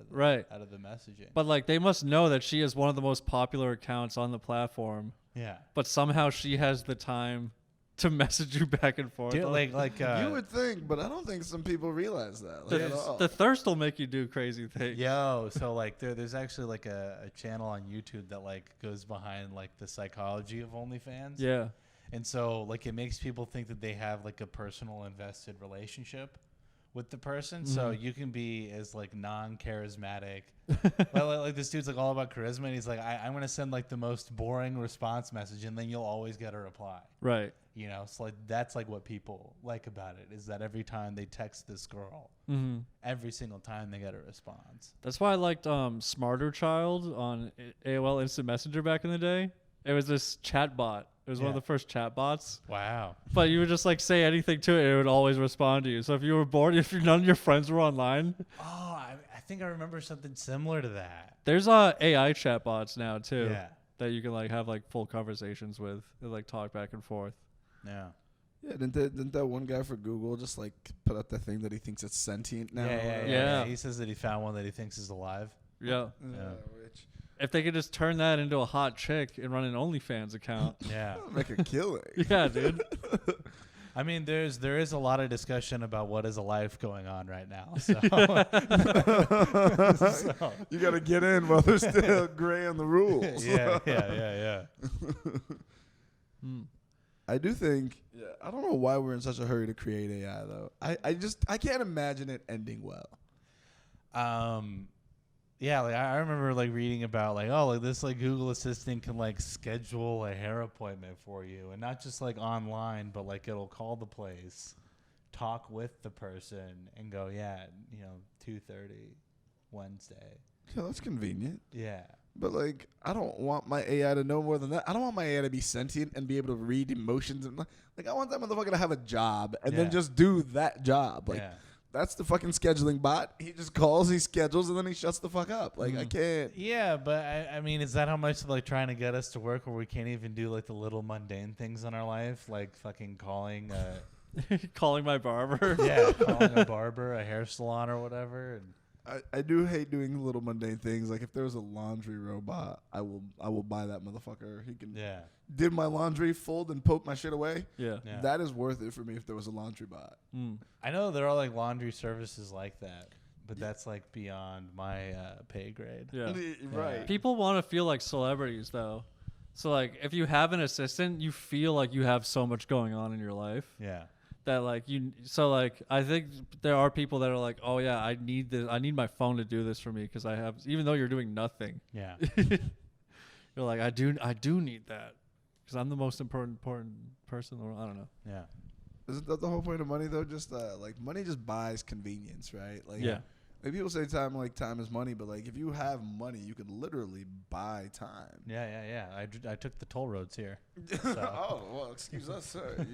of the messaging. But like they must know that she is one of the most popular accounts on the platform. Yeah. But somehow she has the time to message you back and forth. Dude, you would think, but I don't think some people realize that. Like, at all. The thirst will make you do crazy things. Yo, so like there's actually like a channel on YouTube that like goes behind like the psychology of OnlyFans. Yeah. And so like it makes people think that they have like a personal invested relationship with the person. Mm-hmm. So you can be as like non-charismatic. like this dude's like all about charisma, and he's like, I'm gonna send like the most boring response message, and then you'll always get a reply. Right. So like that's like what people like about it is that every time they text this girl, every single time they get a response. That's why I liked Smarter Child on AOL Instant Messenger back in the day. It was this chat bot. It was one of the first chat bots. Wow. But you would just like say anything to it, and it would always respond to you. So if you were bored, if none of your friends were online. Oh, I think I remember something similar to that. There's AI chat bots now too. Yeah. That you can like have like full conversations with and like talk back and forth. Yeah. Yeah, didn't that one guy for Google just like put up the thing that he thinks it's sentient now? Yeah. He says that he found one that he thinks is alive. Yeah. Which, if they could just turn that into a hot chick and run an OnlyFans account. Yeah. Make a killing. Yeah, dude. I mean, there is a lot of discussion about what is a life going on right now. So, you got to get in while they're still gray on the rules. Yeah. I do think. Yeah, I don't know why we're in such a hurry to create AI though. I can't imagine it ending well. Yeah, like I remember like reading about like, oh, like this like Google Assistant can like schedule a hair appointment for you, and not just like online, but like it'll call the place, talk with the person, and go, 2:30 Wednesday. Yeah, that's convenient. Yeah. But like, I don't want my AI to know more than that. I don't want my AI to be sentient and be able to read emotions and like I want that motherfucker to have a job and then just do that job. Like that's the fucking scheduling bot. He just calls, he schedules, and then he shuts the fuck up. Like I can't. Yeah, but I mean, is that how much like trying to get us to work where we can't even do like the little mundane things in our life, like fucking calling calling my barber? Yeah, calling a barber, a hair salon, or whatever. And I do hate doing little mundane things. Like if there was a laundry robot, I will buy that motherfucker. He can did my laundry, fold and poke my shit away. Yeah. That is worth it for me if there was a laundry bot. I know there are like laundry services like that, but that's like beyond my pay grade. Yeah. Right. People want to feel like celebrities though. So like if you have an assistant, you feel like you have so much going on in your life. Yeah. That like I think there are people that are like, oh yeah, I need this. I need my phone to do this for me because I have, even though you're doing nothing. Yeah. You're like, I do need that because I'm the most important person in the world. I don't know. Yeah. Isn't that the whole point of money though? Just like money just buys convenience, right? Like like people say time is money, but like if you have money, you could literally buy time. Yeah. I took the toll roads here. So. Oh well, excuse us, sir.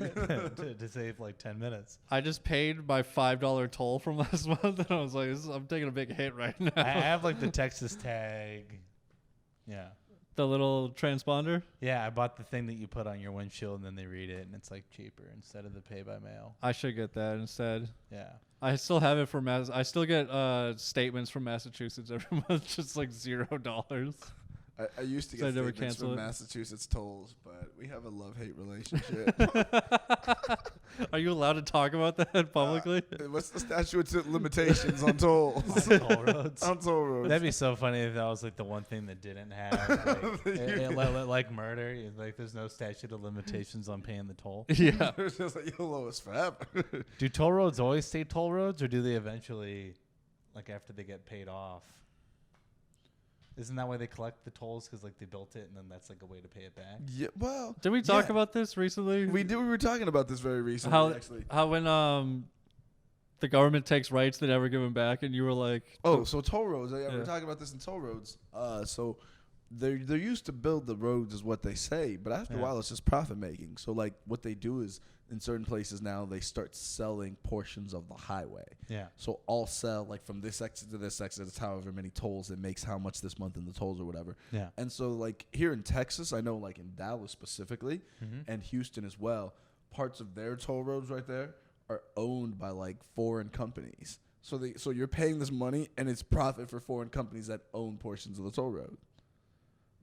to save like 10 minutes. I just paid my $5 toll from last month, and I was like, I'm taking a big hit right now. I have like the Texas tag. Yeah. The little transponder? Yeah, I bought the thing that you put on your windshield and then they read it and it's like cheaper instead of the pay by mail. I should get that instead. Yeah. I still have it for I still get statements from Massachusetts every month, just like $0. I used to So I get never statements cancel from it. Massachusetts tolls, but we have a love-hate relationship. Are you allowed to talk about that publicly? What's the statute of limitations on tolls? On toll roads. On toll roads. That'd be so funny if that was like the one thing that didn't have like murder. Like there's no statute of limitations on paying the toll. Yeah. It's just like you'll owe us forever. Do toll roads always stay toll roads, or do they eventually, like after they get paid off? Isn't that why they collect the tolls? Because like they built it, and then that's like a way to pay it back. Yeah, well, Did we talk about this recently? We were talking about this very recently, actually. How when the government takes rights they never give them back, and you were like, So toll roads. Yeah, we're talking about this in toll roads. So they're used to build the roads, is what they say, but after a while, it's just profit making. So like what they do is in certain places now they start selling portions of the highway. Yeah. So I'll sell like from this exit to this exit. It's however many tolls it makes, how much this month in the tolls or whatever. Yeah. And so like here in Texas, I know like in Dallas specifically, and Houston as well, parts of their toll roads right there are owned by like foreign companies. So you're paying this money and it's profit for foreign companies that own portions of the toll road.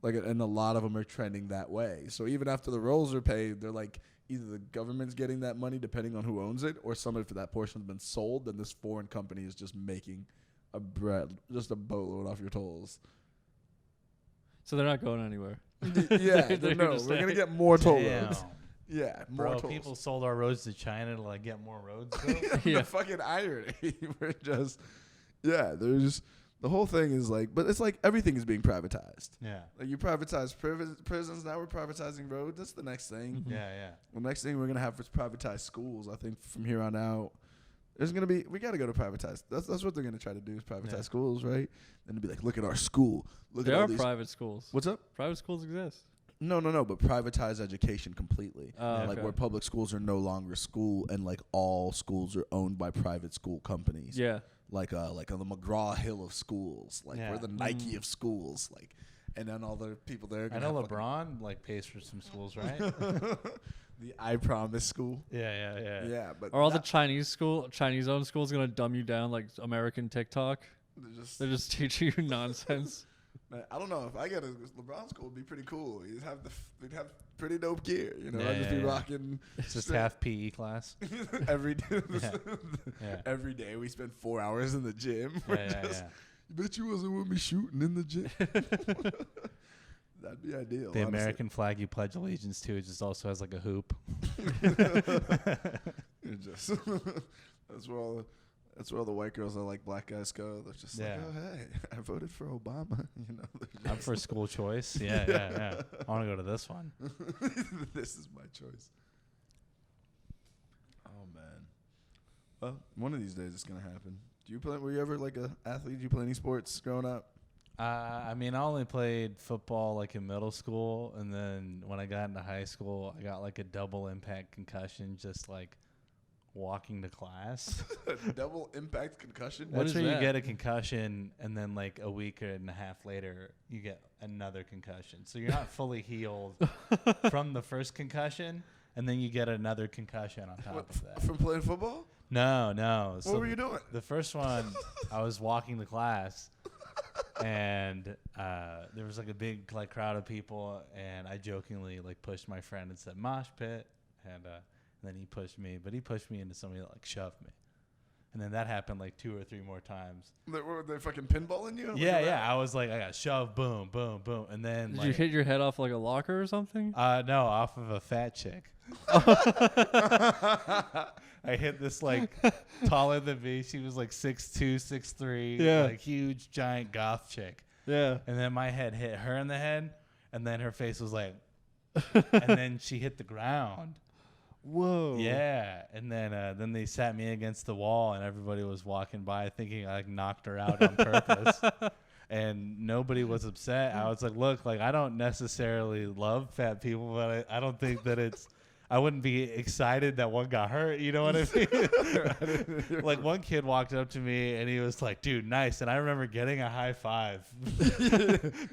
Like, and a lot of them are trending that way. So even after the rolls are paid, they're like, either the government's getting that money depending on who owns it, or somebody for that portion has been sold, then this foreign company is just making just a boatload off your tolls. so they're not going anywhere. Yeah, They're no, just we're gonna saying. get more toll Damn. roads. Yeah, more Bro, tolls. people sold our roads to China to like get more roads built. Yeah. The fucking irony. We're just, there's the whole thing is like, but it's like everything is being privatized. Yeah. Like you privatize prisons, now we're privatizing roads. That's the next thing. Yeah, yeah. The next thing we're gonna have is privatized schools. I think from here on out, we got to go to privatized. That's what they're gonna try to do is privatize schools, right? And to be like, look at our school. Look There at all are these. private schools. What's up? Private schools exist. No, but privatize education completely. Like Okay. where public schools are no longer school, and like all schools are owned by private school companies. Yeah. Like on the McGraw-Hill of schools, like we're the Nike of schools, like, and then all the people there. I know LeBron like pays for some schools, right? The I Promise school. Yeah. But Are all the Chinese-owned schools gonna dumb you down like American TikTok? They're just teaching you nonsense. Man, I don't know if I get a LeBron school, it'd be pretty cool. We'd have pretty dope gear, you know. Yeah, I'd just be rocking. It's just half PE class. every day. Yeah. Every day we spend 4 hours in the gym. Yeah. You bet you wasn't with me shooting in the gym. That'd be ideal. The American flag you pledge allegiance to, it just also has like a hoop. That's where all the white girls that like black guys go. They're just like, oh hey, I voted for Obama. You know, I'm for school choice. Yeah. I want to go to this one. This is my choice. Oh man. Well, one of these days it's gonna happen. Were you ever like a athlete? Did you play any sports growing up? I mean, I only played football like in middle school, and then when I got into high school, I got like a double impact concussion, just like walking to class. Double impact concussion? That's is where you that? get a concussion, and then like a week and a half later, you get another concussion. So you're not fully healed from the first concussion, and then you get another concussion on top of that. From playing football? No. What were you doing? The first one, I was walking to class, and there was like a big like crowd of people, and I jokingly like pushed my friend and said mosh pit, and then he pushed me, but he pushed me into somebody that like shoved me, and then that happened like 2 or 3 more times. Were they fucking pinballing you? Yeah. I was like, I got shoved, boom, boom, boom, and then Did you hit your head off like a locker or something? no, off of a fat chick. I hit this like taller than me. She was like 6'2", 6'3", like huge giant goth chick. Yeah. And then my head hit her in the head, and then her face was like, and then she hit the ground. Whoa. Yeah, and then they sat me against the wall, and everybody was walking by thinking I like knocked her out on purpose. And nobody was upset. I was like, look, like I don't necessarily love fat people, but I don't think that it's. I wouldn't be excited that one got hurt. You know what I mean? Like one kid walked up to me and he was like, "Dude, nice." And I remember getting a high five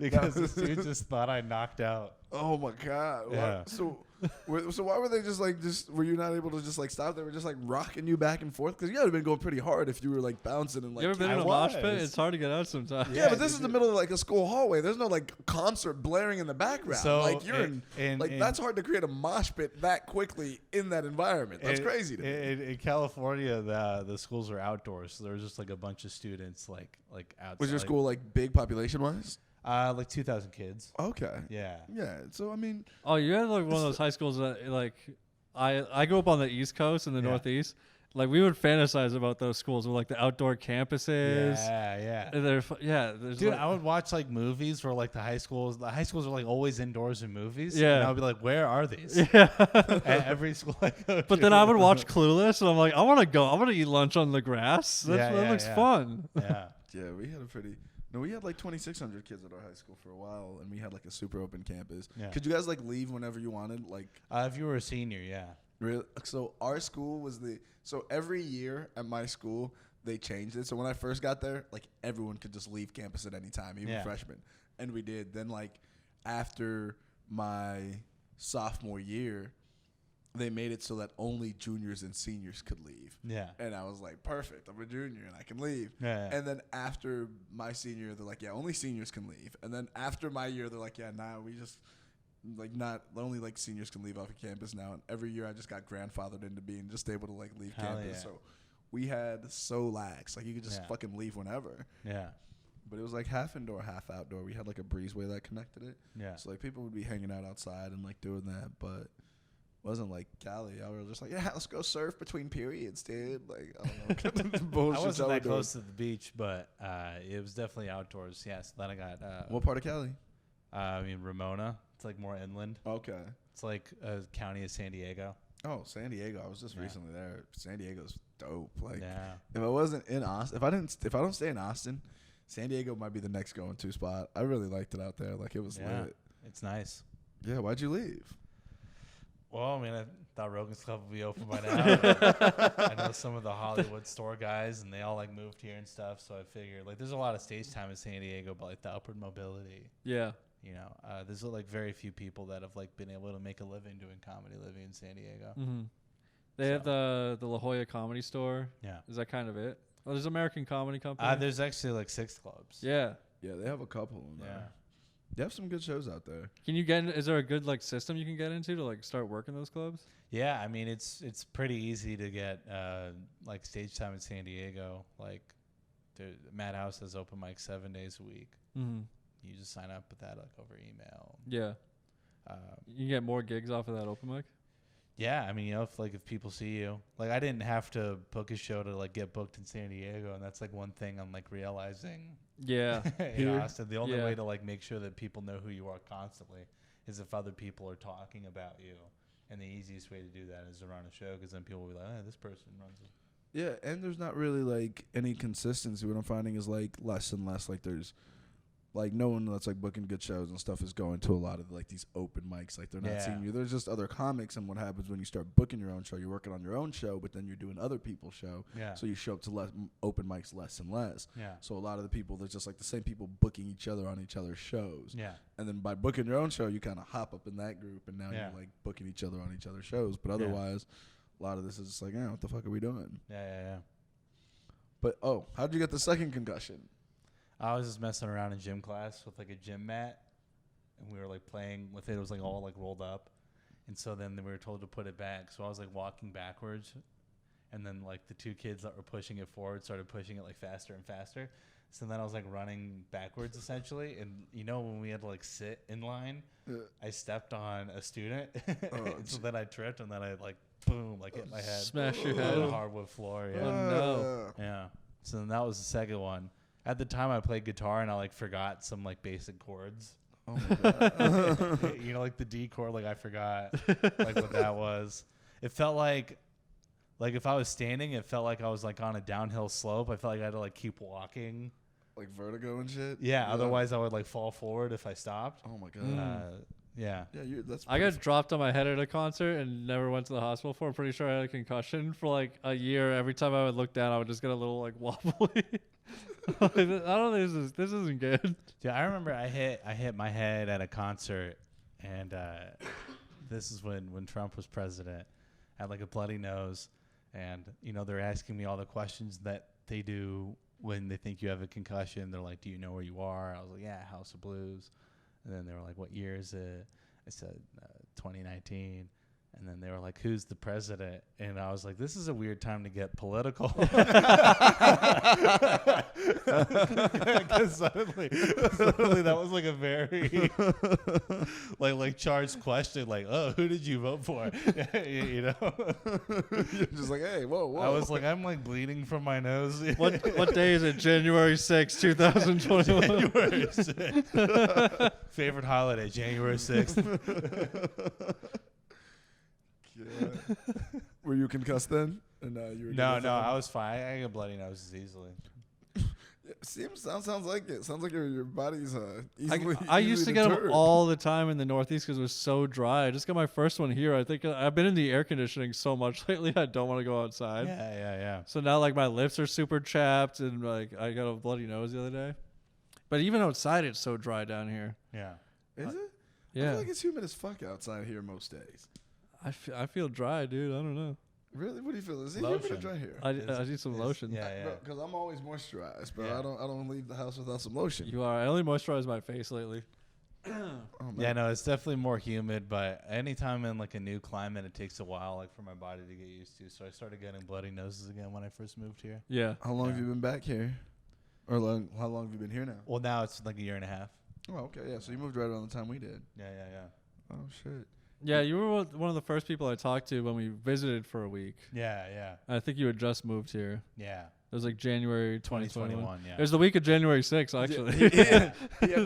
because this dude just thought I knocked out. Oh my God! Yeah. So why were they just were you not able to just like stop? They were just like rocking you back and forth because you had been going pretty hard if you were like bouncing and like. You ever been in a mosh pit? It's hard to get out sometimes. Yeah, but this is the middle of like a school hallway. There's no like concert blaring in the background. So like you're that's hard to create a mosh pit that quickly in that environment. That's crazy to me. In California, the schools are outdoors, so there was just like a bunch of students like outside. Was your school like big population wise? Like 2,000 kids. Okay. Yeah. Yeah. So I mean. Oh, you had like one of those high schools that like I grew up on the East Coast and the Northeast. Like we would fantasize about those schools with like the outdoor campuses. Yeah. And there's Dude, like, I would watch like movies where like the high schools are like always indoors in movies. Yeah. And I would be like, where are these? Yeah. At every school I go to. But then I would watch Clueless and I'm like, I want to eat lunch on the grass. That looks fun. Yeah. Yeah, we had like 2,600 kids at our high school for a while, and we had like a super open campus. Yeah. Could you guys like leave whenever you wanted? Like, If you were a senior, yeah. really? So our school was so every year at my school they changed it. So when I first got there, like everyone could just leave campus at any time, even freshmen, and we did. Then like after my sophomore year, they made it so that only juniors and seniors could leave. Yeah. And I was like, perfect. I'm a junior and I can leave. Yeah. And then after my senior year, they're like, yeah, only seniors can leave. And then after my year, they're like, yeah, nah, we just like not only like seniors can leave off of campus now. And every year I just got grandfathered into being just able to like leave campus. Yeah. So we had so lax. Like you could just fucking leave whenever. Yeah. But it was like half indoor, half outdoor. We had like a breezeway that connected it. Yeah. So like people would be hanging out outside and like doing that, but wasn't like Cali. I was just like, yeah, let's go surf between periods, dude. Like, I don't know. Bullshit I wasn't that close to the beach, but it was definitely outdoors. Yes. Then I got. What part of Cali? I mean, Ramona. It's like more inland. Okay. It's like a county of San Diego. Oh, San Diego. I was just recently there. San Diego's dope. Like, yeah. If I wasn't in Austin, if I don't stay in Austin, San Diego might be the next go-to spot. I really liked it out there. Like, it was lit. It's nice. Yeah. Why'd you leave? Well, I mean, I thought Rogan's Club would be open by now. I know some of the Hollywood store guys, and they all like moved here and stuff. So I figured like there's a lot of stage time in San Diego, but like the upward mobility. Yeah. You know, there's like very few people that have like been able to make a living doing comedy living in San Diego. Mm-hmm. They have the La Jolla Comedy Store. Yeah. Is that kind of it? Well, there's American Comedy Company. There's actually like 6 clubs. Yeah. Yeah, they have a couple in there. Yeah. They have some good shows out there. Can you get? Is there a good like system you can get into to like start working those clubs? Yeah, I mean it's pretty easy to get like stage time in San Diego. Like, Madhouse has open mic 7 days a week. Mm-hmm. You just sign up with that like over email. Yeah. You can get more gigs off of that open mic. Yeah, I mean, you know, if people see you, like I didn't have to book a show to like get booked in San Diego, and that's like one thing I'm like realizing. Yeah. In Austin, the only way to like make sure that people know who you are constantly is if other people are talking about you, and the easiest way to do that is to run a show, because then people will be like, oh, this person runs it. Yeah, and there's not really like any consistency. What I'm finding is like less and less. Like there's like no one that's like booking good shows and stuff is going to a lot of like these open mics. Like they're not seeing you. There's just other comics, and what happens when you start booking your own show, you're working on your own show, but then you're doing other people's show. Yeah. So you show up to less open mics less and less. Yeah. So a lot of the people, there's just like the same people booking each other on each other's shows. Yeah. And then by booking your own show, you kind of hop up in that group, and now you're like booking each other on each other's shows. But otherwise, a lot of this is just like, what the fuck are we doing? Yeah. But how'd you get the second concussion? I was just messing around in gym class with like a gym mat, and we were like playing with it. It was like all like rolled up, and so then we were told to put it back. So I was like walking backwards, and then like the 2 kids that were pushing it forward started pushing it like faster and faster. So then I was like running backwards essentially, and you know when we had to like sit in line, I stepped on a student, so then I tripped, and then I like boom, like hit my head, smash your head on the hardwood floor. Yeah. Oh no. Yeah. So then that was the second one. At the time, I played guitar, and I like forgot some like basic chords. Oh my god! You know, like the D chord, like I forgot like what that was. It felt like if I was standing, it felt like I was like on a downhill slope. I felt like I had to like keep walking, like vertigo and shit. Yeah. Otherwise, I would like fall forward if I stopped. Oh my god! Yeah. Yeah, that's. I got dropped on my head at a concert and never went to the hospital for. I'm pretty sure I had a concussion for like a year. Every time I would look down, I would just get a little like wobbly. I don't think this isn't good. Yeah, I remember I hit my head at a concert, and this is when Trump was president. I had like a bloody nose, and they're asking me all the questions that they do when they think you have a concussion. They're like, "Do you know where you are?" I was like, "Yeah, House of Blues." And then they were like, "What year is it?" I said 2019. And then they were like, "Who's the president?" And I was like, "This is a weird time to get political." Because suddenly that was like a very like charged question. Like, "Oh, who did you vote for?" You're just like, "Hey, whoa." I was like, "I'm like bleeding from my nose." What day is it? January 6th, 2021. January 6th. Favorite holiday, January 6th. Yeah. Were you concussed then? And, you were No, I was fine. I get bloody noses easily. Sounds like it. Sounds like your body's easily. I used to get them deterred. all the time in the Northeast because it was so dry. I just got my first one here. I think I've been in the air conditioning so much lately. I don't want to go outside. Yeah. So now like my lips are super chapped and like I got a bloody nose the other day. But even outside, it's so dry down here. Yeah. Is it? Yeah. I feel like it's humid as fuck outside here most days. I feel dry, dude. I don't know. Really? What do you feel? Is it Lotion. humid or dry here? I need some lotion. Yeah. Because I'm always moisturized, but Yeah. I don't leave the house without some lotion. You are. I only moisturize my face lately. Oh, man. Yeah, no, it's definitely more humid, but anytime in like a new climate, it takes a while like for my body to get used to. So I started getting bloody noses again when I first moved here. Yeah. How long have you been back here? Or how long have you been here now? Well, now it's like a year and a half. Oh, okay. Yeah, so you moved right around the time we did. Yeah. Oh, shit. Yeah, you were one of the first people I talked to when we visited for a week. Yeah. I think you had just moved here. Yeah. It was like January 2021. 2021, yeah. It was the week of January 6th, actually. Yeah.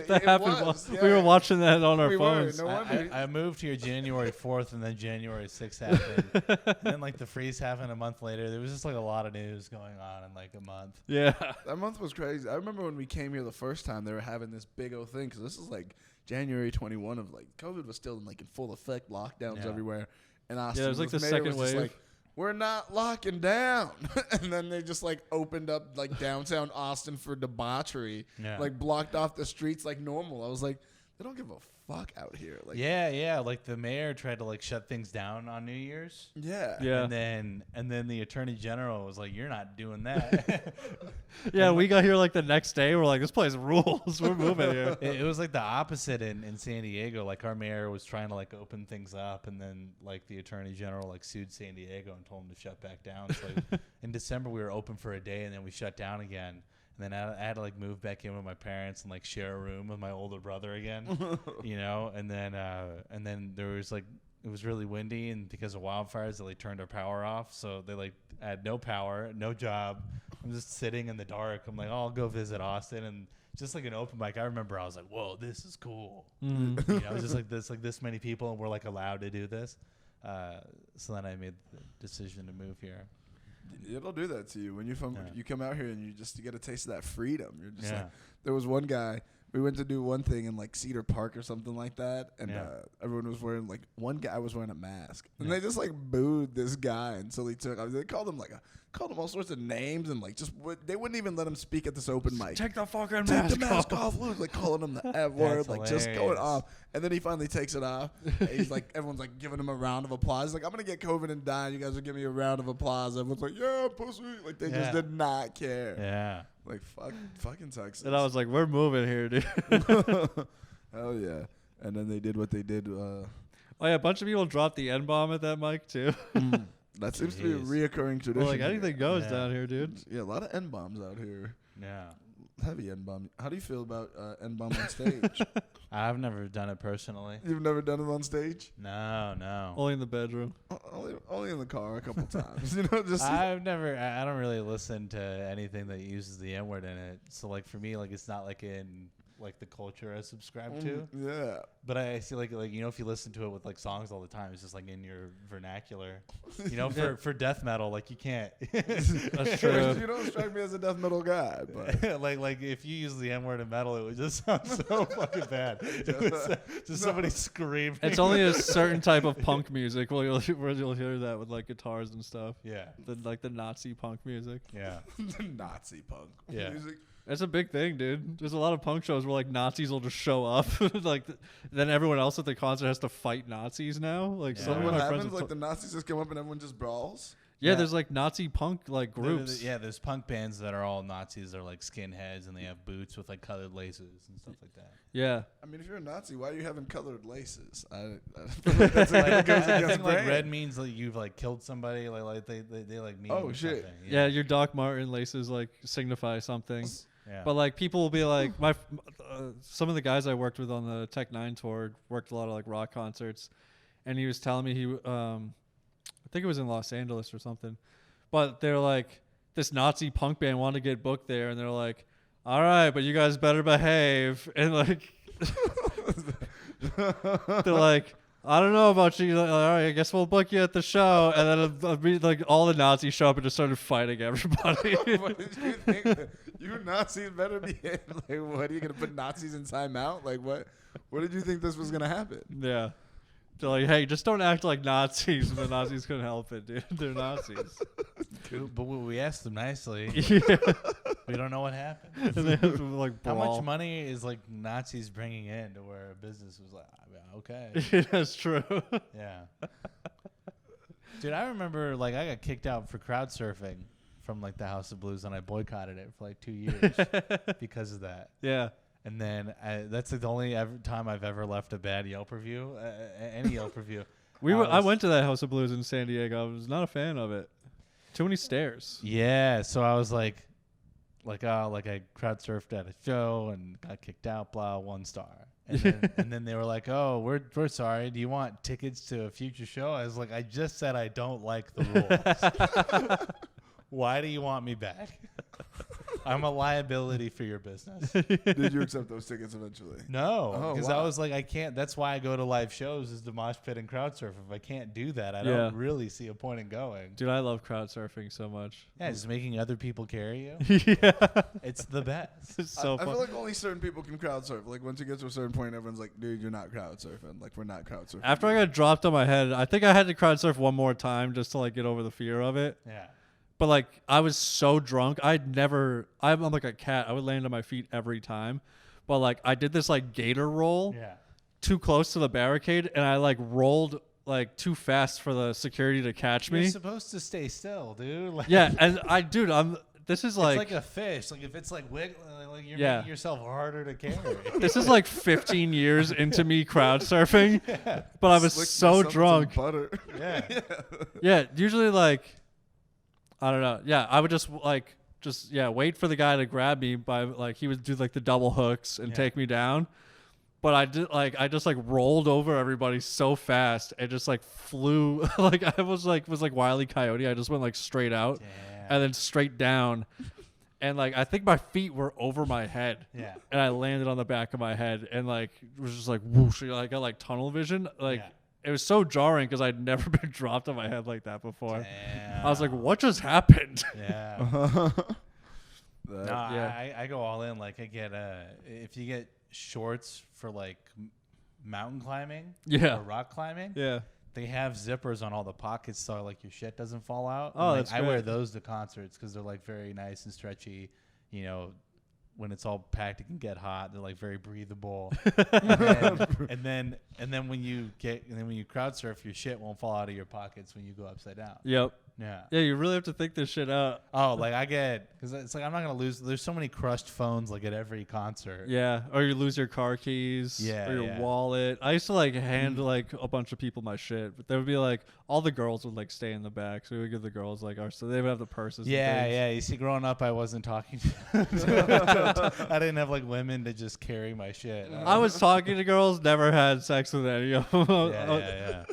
That happened. We were watching that on our We were, phones. no wonder. I moved here January 4th, and then January 6th happened. And then like the freeze happened a month later. There was just like a lot of news going on in like a month. Yeah. That month was crazy. I remember when we came here the first time, they were having this big old thing because this is like January 21 of like COVID was still in full effect, lockdowns everywhere. And Austin it was like the mayor second was just wave. like, we're not locking down. And then they just like opened up like downtown Austin for debauchery, like blocked off the streets like normal. I was like, they don't give a fuck out here. Like, Yeah. Like the mayor tried to like shut things down on New Year's. yeah. And then the attorney general was like, "You're not doing that." Yeah, we got here like the next day. We're like, this place rules. We're moving here. It was like the opposite in San Diego. Like our mayor was trying to like open things up, and then like the attorney general like sued San Diego and told him to shut back down. So like, in December we were open for a day, and then we shut down again. And then I had to like move back in with my parents and like share a room with my older brother again, And then there was like, it was really windy, and because of wildfires, they like turned our power off. So they like had no power, no job. I'm just sitting in the dark. I'm like, oh, I'll go visit Austin, and just like an open mic. I remember I was like, whoa, this is cool. Just like this many people, and we're like allowed to do this. So then I made the decision to move here. It'll do that to you when you come out here and you just get a taste of that freedom. You're just like, there was one guy, we went to do one thing in like Cedar Park or something like that, and everyone was wearing like, one guy was wearing a mask, and they just like booed this guy until he took. They called him all sorts of names, and like they wouldn't even let him speak at this open mic. Take the fucking Take mask the mask off, Luke. Like calling him the F word, like just going hilarious. off. And then he finally takes it off. And he's like, everyone's like giving him a round of applause. He's like, I'm gonna get COVID and die. You guys are giving me a round of applause. Everyone's like, yeah, pussy. Like they just did not care. Yeah. Like fucking Texas. And I was like, we're moving here, dude. Hell yeah. And then they did what they did. Oh yeah, a bunch of people dropped the N-bomb at that mic too. That seems to be a reoccurring tradition. Well, like anything goes down here, dude. Yeah, a lot of Nbombs out here. Yeah. Heavy N-bomb. How do you feel about N-bomb on stage? I've never done it personally. You've never done it on stage? No. Only in the bedroom. Only in the car a couple times. Just I don't really listen to anything that uses the N-word in it. So like for me, like it's not like in like the culture I subscribe to. Yeah. But I see like if you listen to it with like songs all the time, it's just like in your vernacular. For death metal, like you can't. That's true. You don't strike me as a death metal guy, but like if you use the N word in metal, it would just sound so fucking bad. It was just somebody screaming. It's only a certain type of punk music where you'll hear that with like guitars and stuff. Yeah. The Nazi punk music. Yeah. the Nazi punk music. It's a big thing, dude. There's a lot of punk shows where like Nazis will just show up, then everyone else at the concert has to fight Nazis now. Like Yeah. some of What my friends happens? Like the Nazis just come up and everyone just brawls. yeah, there's like Nazi punk like groups. There's punk bands that are all Nazis. They're like skinheads and they have boots with like colored laces and stuff like that. Yeah. I mean, if you're a Nazi, why are you having colored laces? I feel like that's I goes think against like brand. red means like you've like killed somebody. Like they like mean. Oh, shit. something. Yeah, your Doc Marten laces like signify something. Yeah. But like people will be like some of the guys I worked with on the Tech 9 tour worked a lot of like rock concerts, and he was telling me I think it was in Los Angeles or something, but they're like this Nazi punk band wanted to get booked there, and they're like, all right, but you guys better behave, and like they're like, I don't know about you. Like, all right, I guess we'll book you at the show. And then like all the Nazis show up and just started fighting everybody. What did you think? You Nazis better be like, what are you gonna put Nazis in timeout? Like what? What did you think this was gonna happen? Yeah. They're like, hey, just don't act like Nazis. And the Nazis couldn't help it, dude. They're Nazis. But we asked them nicely. Yeah. We don't know what happened. And they have to like How brawl. much money is like Nazis bringing in to where a business was like, okay. That's true. Yeah. Dude, I remember like I got kicked out for crowd surfing from like the House of Blues, and I boycotted it for like 2 years because of that. Yeah. And then that's the only time I've ever left a bad Yelp review, any Yelp review. I went to that House of Blues in San Diego. I was not a fan of it. Too many stairs. Yeah, so I was like I crowd surfed at a show and got kicked out, blah, 1 star. And then they were like, "Oh, we're sorry. Do you want tickets to a future show?" I was like, "I just said I don't like the rules. Why do you want me back? I'm a liability for your business." Did you accept those tickets eventually? No, because wow. I was like, I can't. That's why I go to live shows is the mosh pit and crowd surf. If I can't do that, I don't really see a point in going. Dude, I love crowd surfing so much. Yeah, just making other people carry you. Yeah. It's the best. It's so I fun. feel like only certain people can crowd surf. Like once you get to a certain point, everyone's like, "Dude, you're not crowd surfing. Like we're not crowd surfing." After I got dropped on my head, I think I had to crowd surf one more time just to like get over the fear of it. Yeah. But like I was so drunk, I'm like a cat. I would land on my feet every time. But like I did this like gator roll Yeah. too close to the barricade, and I like rolled like too fast for the security to catch You're me. supposed to stay still, dude. Like, Yeah, and this is it's like, like a fish. Like if it's like wiggling, like you're Yeah. making yourself harder to carry. this is like 15 years into me crowd surfing, but I was Slick so myself with some drunk. butter. Yeah. Yeah, usually like I don't know. Yeah, I would just wait for the guy to grab me by like he would do like the double hooks and take me down. But I just rolled over everybody so fast and just like flew like I was like Wile E. Coyote. I just went like straight out and then straight down. And like I think my feet were over my head. Yeah. And I landed on the back of my head and like it was just like whoosh. I got like tunnel vision. Like it was so jarring because I'd never been dropped on my head like that before. Damn. I was like, what just happened? Yeah. No, Yeah. I go all in. Like I get if you get shorts for like mountain climbing Yeah. or rock climbing, Yeah. they have zippers on all the pockets so like your shit doesn't fall out. Oh, And, like, that's I wear great. those to concerts because they're like very nice and stretchy. You know, when it's all packed, it can get hot. They're like very breathable. and then when you crowd surf, your shit won't fall out of your pockets when you go upside down. Yep. Yeah. Yeah, you really have to think this shit out. Oh, like I get because it's like I'm not gonna lose. There's so many crushed phones like at every concert. Yeah, or you lose your car keys, Yeah, or your yeah. wallet. I used to like hand like a bunch of people my shit, but there would be like all the girls would like stay in the back, so we would give the girls like so they would have the purses. Yeah, and things. yeah. You see, growing up, I wasn't talking. I didn't have like women to just carry my shit. I was talking to girls, never had sex with any of them. Yeah.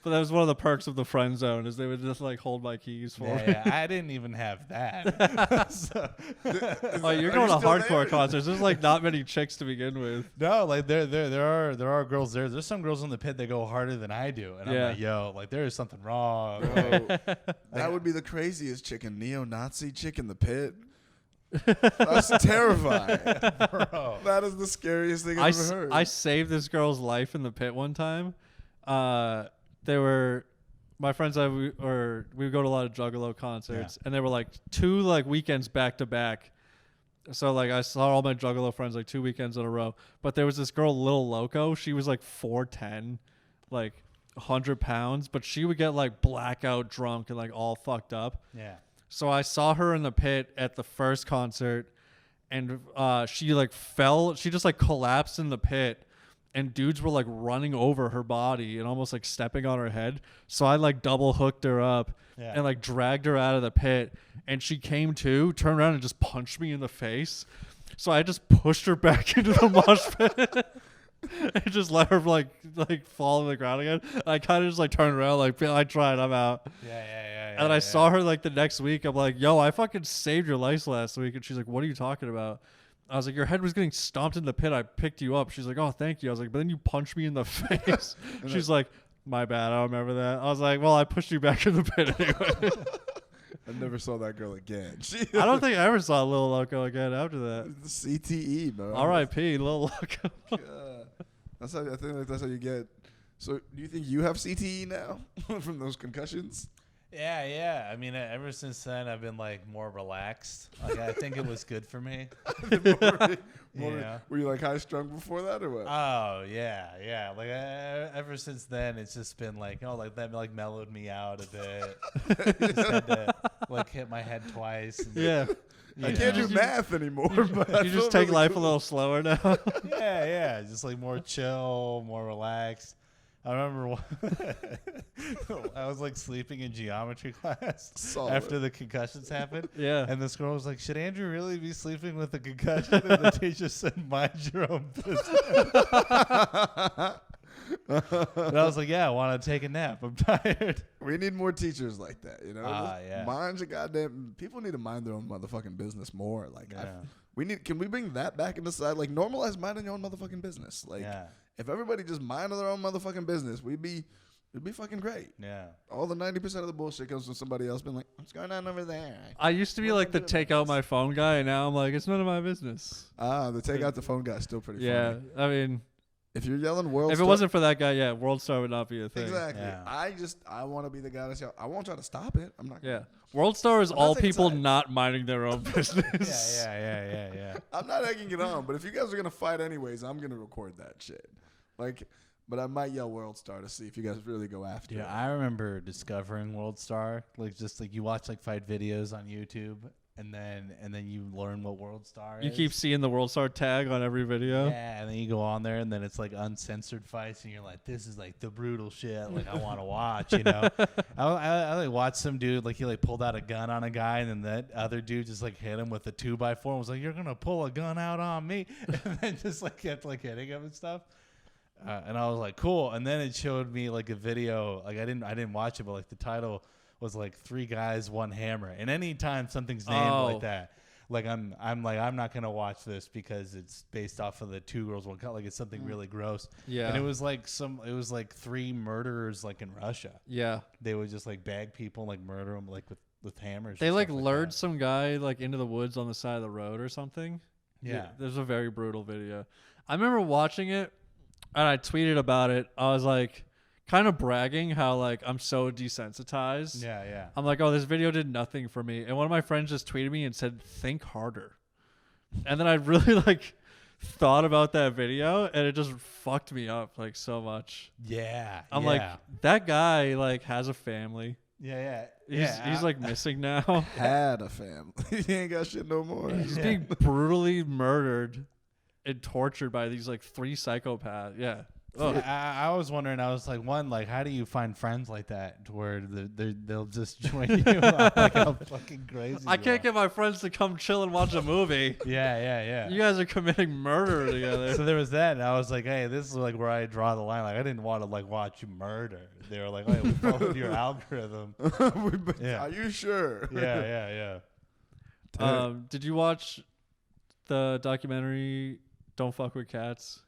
But that was one of the perks of the friend zone is they would just like hold my keys for me. Yeah, I didn't even have that. So, Oh, you're going to hardcore concerts. There's like not many chicks to begin with. no, like there are girls there. There's some girls in the pit that go harder than I do, and I'm like, yo, like there is something wrong. Bro, that would be the craziest chick, a neo-Nazi chick in the pit. That's terrifying. Bro. That is the scariest thing I've ever heard. I saved this girl's life in the pit one time. They were my friends. We would go to a lot of Juggalo concerts, and they were like 2 like weekends back to back. So like I saw all my Juggalo friends like 2 weekends in a row. But there was this girl, Little Loco. She was like 4'10", like 100 pounds, but she would get like blackout drunk and like all fucked up. Yeah. So I saw her in the pit at the first concert, and she like fell. She just like collapsed in the pit, and dudes were like running over her body and almost like stepping on her head. So I like double hooked her up and like dragged her out of the pit, and she came to, turned around and just punched me in the face. So I just pushed her back into the mosh pit. And just let her like fall on the ground again. I kind of just like turned around like, I tried, I'm out. Yeah. And I saw her like the next week. I'm like, yo, I fucking saved your life last week. And she's like, what are you talking about? I was like, your head was getting stomped in the pit. I picked you up. She's like, oh, thank you. I was like, but then you punched me in the face. She's like, my bad. I don't remember that. I was like, well, I pushed you back in the pit anyway. I never saw that girl again. I don't think I ever saw Lil Loco again after that. The CTE, bro. R.I.P. Lil Loco. That's how I think like that's how you get. So, do you think you have CTE now from those concussions? Yeah. I mean, ever since then, I've been like more relaxed. Like I think it was good for me. Were you like high strung before that or what? Oh yeah. Like ever since then, it's just been like, oh, like that like mellowed me out a bit. Just had to like hit my head twice. And, Yeah. I can't do math anymore. But You just take really life cool. a little slower now. yeah. Just like more chill, more relaxed. I remember I was like sleeping in geometry class after the concussions happened. Yeah. And this girl was like, should Andrew really be sleeping with a concussion? And the teacher said, mind your own business. And I was like, yeah, I want to take a nap. I'm tired. We need more teachers like that, you know? Yeah. Mind your goddamn. People need to mind their own motherfucking business more. Like, Yeah. Can we bring that back into society? Like, normalize minding your own motherfucking business. Like, if everybody just minded their own motherfucking business, it'd be fucking great. Yeah. All the 90% of the bullshit comes from somebody else being like, what's going on over there? I used to be like the take out my phone guy, and now I'm like, it's none of my business. The take out the phone guy's still pretty Yeah, funny. I mean, If you're yelling World if Star. it wasn't for that guy, yeah, World Star would not be a thing. Exactly. Yeah. I want to be the guy that's yelling. I won't try to stop it. I'm not. Yeah. World Star is I'm not all taking people sides. not minding their own business. Yeah. I'm not egging it on, but if you guys are gonna fight anyways, I'm gonna record that shit. Like, but I might yell World Star to see if you guys really go after Yeah, it. I remember discovering World Star. Like just like you watch like fight videos on YouTube and then you learn what World Star is. You keep seeing the World Star tag on every video. Yeah, and then you go on there and then it's like uncensored fights and you're like, this is like the brutal shit like I want to watch, you know. I like watched some dude like he like pulled out a gun on a guy and then that other dude just like hit him with a 2x4 and was like, you're gonna pull a gun out on me, and then just like kept like hitting him and stuff. And I was like, cool. And then it showed me like a video. Like I didn't watch it, but like the title was like 3 guys, 1 hammer. And anytime something's named like that, like I'm not gonna watch this because it's based off of the 2 girls, 1 cup. Like it's something really gross. Yeah. And it was like 3 murderers like in Russia. Yeah. They would just like bag people, like murder them like with hammers. They and like stuff lured that. some guy like into the woods on the side of the road or something. Yeah. There's a very brutal video. I remember watching it and I tweeted about it. I was like kind of bragging how like I'm so desensitized. Yeah. I'm like, oh, this video did nothing for me. And one of my friends just tweeted me and said, think harder. And then I really like thought about that video and it just fucked me up like so much. Yeah. I'm like, that guy like has a family. Yeah. He's like missing now. Had a family. He ain't got shit no more. He's being brutally murdered and tortured by these like 3 psychopaths. Yeah. Oh. I was wondering. I was like, one, like, how do you find friends like that to where they'll just join you? Like, how fucking crazy. I can't get my friends to come chill and watch a movie. Yeah. You guys are committing murder together. So there was that, and I was like, hey, this is like where I draw the line. Like, I didn't want to like watch you murder. They were like, hey, we followed your algorithm. Yeah. Are you sure? Yeah. Did you watch the documentary "Don't Fuck with Cats"?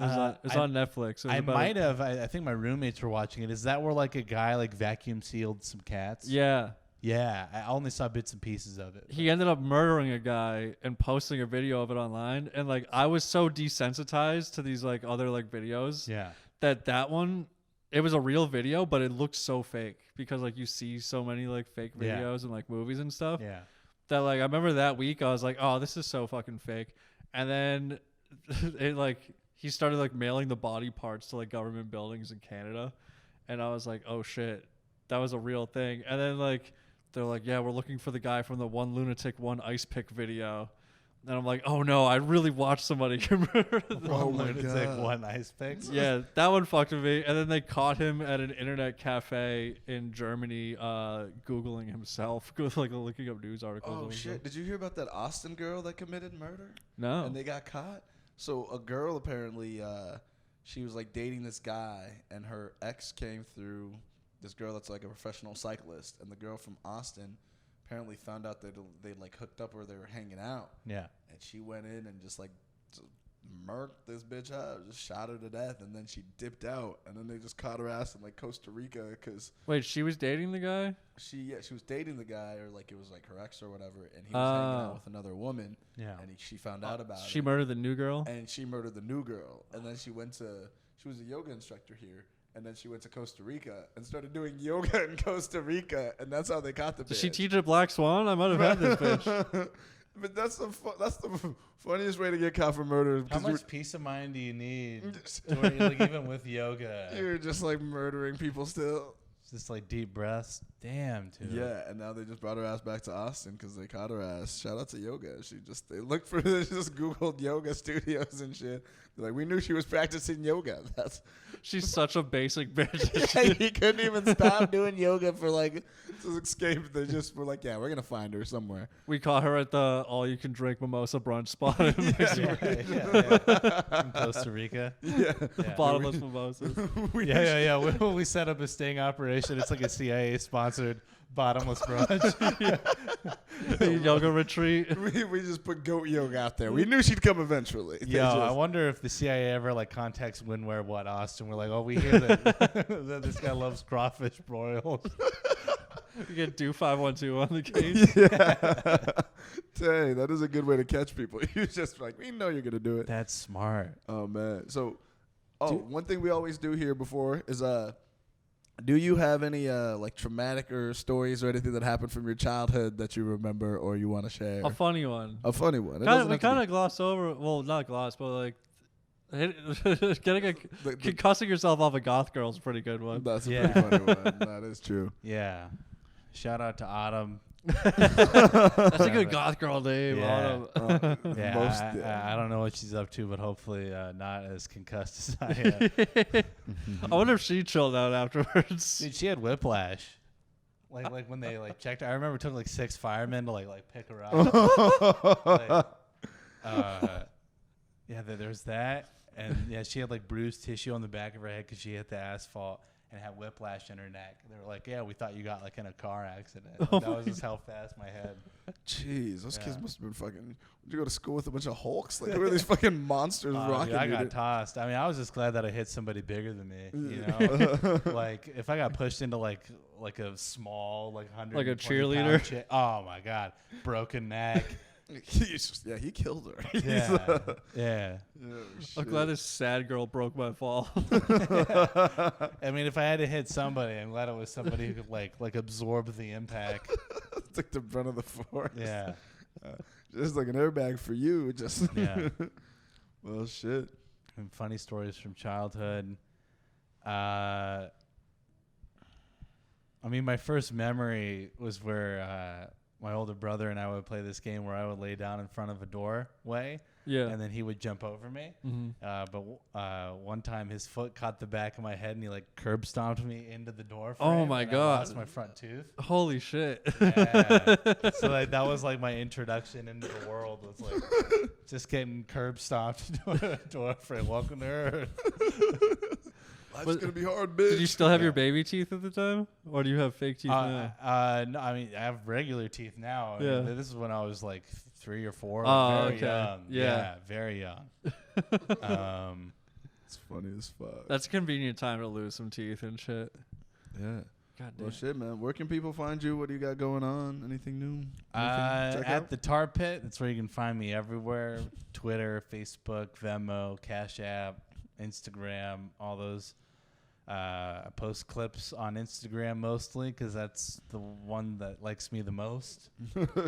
It's on Netflix. I might have. I think my roommates were watching it. Is that where like a guy like vacuum sealed some cats? Yeah. Yeah. I only saw bits and pieces of it. He ended up murdering a guy and posting a video of it online. And like I was so desensitized to these like other like videos. Yeah. That one, it was a real video, but it looked so fake because like you see so many like fake videos and like movies and stuff. Yeah. That like I remember that week I was like, oh, this is so fucking fake. And then it like he started like mailing the body parts to like government buildings in Canada. And I was like, oh shit, that was a real thing. And then like they're like, yeah, we're looking for the guy from the one lunatic, one ice pick video. And I'm like, oh no, I really watched somebody get murdered. Oh my It's God. like one ice pick. Yeah, that one fucked with me. And then they caught him at an internet cafe in Germany, Googling himself, like looking up news articles. Oh shit! Did you hear about that Austin girl that committed murder? No. And they got caught. So a girl apparently, she was like dating this guy, and her ex came through. This girl that's like a professional cyclist, and the girl from Austin apparently found out that they like hooked up or they were hanging out. Yeah. And she went in and just murked this bitch out, just shot her to death, and then she dipped out, and then they just caught her ass in like Costa Rica because Wait, she was dating the guy? she was dating the guy, or like it was like her ex or whatever, and he was hanging out with another woman. Yeah. And she found out about She it. murdered the new girl? And she murdered the new girl, and then she was a yoga instructor here. And then she went to Costa Rica and started doing yoga in Costa Rica, and that's how they caught the bitch. Did she teach at Black Swan? I might have had this bitch. But that's the funniest way to get caught for murder. How much peace of mind do you need? Like even with yoga, You're just like murdering people still. just like deep breaths. Damn, dude. Yeah, and now they just brought her ass back to Austin because they caught her ass. Shout out to yoga. They looked for they just Googled yoga studios and shit. They're like, we knew she was practicing yoga. She's such a basic bitch. He couldn't even stop doing yoga for like to escape. They just were like, yeah, we're gonna find her somewhere. We caught her at the all-you-can-drink mimosa brunch spot in Mexico. Yeah. In Costa Rica. Yeah. Bottomless mimosas. Yeah. We set up a sting operation. It's like a CIA sponsored bottomless brunch. Yoga retreat. We just put goat yoga out there. We knew she'd come eventually. I wonder if the CIA ever like contacts Windware Austin. We're like, oh, we hear that, that this guy loves crawfish broils. You get do 512 on the case. Yeah. Dang, that is a good way to catch people. You just like, we know you're gonna do it. That's smart. Oh man. So, one thing we always do here before is do you have any like traumatic or stories or anything that happened from your childhood that you remember or you want to share? A funny one. A funny one. We kind of glossed over. Well, not gloss, but like concussing yourself off a goth girl is a pretty good one. That's a pretty funny one. That is true. Yeah. Shout out to Autumn. That's a good goth girl name. Yeah. Autumn. Yeah, I don't know what she's up to, but hopefully not as concussed as I am. I wonder if she chilled out afterwards. Dude, she had whiplash. Like when they like checked her. I remember it took like 6 firemen to like pick her up. There's that. And yeah, she had like bruised tissue on the back of her head because she hit the asphalt and had whiplash in her neck. They were like, yeah, we thought you got like in a car accident. Like, that was just how fast my head. Jeez, those kids must have been fucking. Did you go to school with a bunch of hulks? Like, who are these fucking monsters rocking? Dude, I got tossed. I mean, I was just glad that I hit somebody bigger than me. You know, like if I got pushed into like a small 100 like a cheerleader. Oh my god, broken neck. He killed her. Yeah. Oh, I'm glad this sad girl broke my fall. I mean, if I had to hit somebody, I'm glad it was somebody who could like absorb the impact. Took the brunt of the force. Yeah. Just like an airbag for you. Just yeah. Well, shit. And funny stories from childhood. I mean, my first memory was where my older brother and I would play this game where I would lay down in front of a doorway. Yeah. and then he would jump over me. But one time his foot caught the back of my head and he like curb stomped me into the door frame. Oh my and God. I lost my front tooth. Holy shit. Yeah. So like, that was like my introduction into the world, was like just getting curb stomped into a door frame. Welcome to Earth. Life's gonna be hard, bitch. Did you still have your baby teeth at the time, or do you have fake teeth now? No, I mean, I have regular teeth now. I Yeah. mean, this is when I was like 3 or 4. Oh, Very okay. young. Yeah. Very young. It's funny as fuck. That's a convenient time to lose some teeth and shit. Yeah. God damn. Well, shit, man. Where can people find you? What do you got going on? Anything new? At the Tarr Pit. That's where you can find me everywhere. Twitter, Facebook, Venmo, Cash App, Instagram, all those. I post clips on Instagram mostly because that's the one that likes me the most.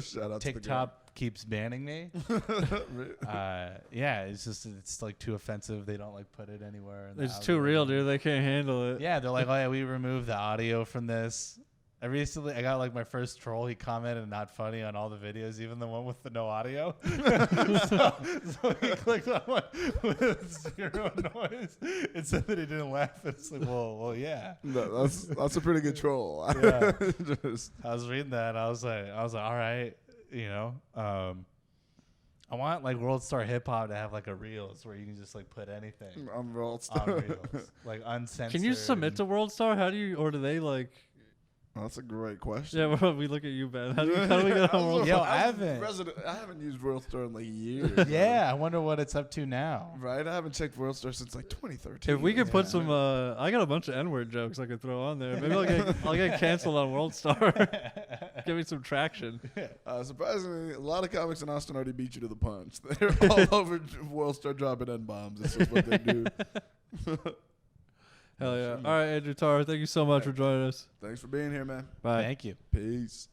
Shout out TikTok keeps banning me. Yeah, it's like too offensive. They don't like put it anywhere. In the It's too real, dude. They can't handle it. Yeah, they're like, oh yeah, we removed the audio from this. I got like my first troll. He commented not funny on all the videos, even the one with the no audio. so he clicked on one with 0 noise. It said that he didn't laugh. It's like, well, yeah. No, that's a pretty good troll. Yeah. I was reading that. I was like, all right, you know. I want like World Star Hip Hop to have like a Reels where you can just like put anything on World Star. on Reels, like uncensored. Can you submit to World Star? How do you, or do they like? Oh, that's a great question. Yeah, well, we look at you, Ben. How do we get on World Yo, Star? I haven't used World Star in like years. Yeah, I wonder what it's up to now. Right? I haven't checked World Star since like 2013. If we could put some, I got a bunch of N-word jokes I could throw on there. Maybe I'll get canceled on World Star. Give me some traction. Surprisingly, a lot of comics in Austin already beat you to the punch. They're all over World Star dropping Nbombs. This is what they do. Hell yeah. All right, Andrew Tarr, thank you so much for joining us. Thanks for being here, man. Bye. Thank you. Peace.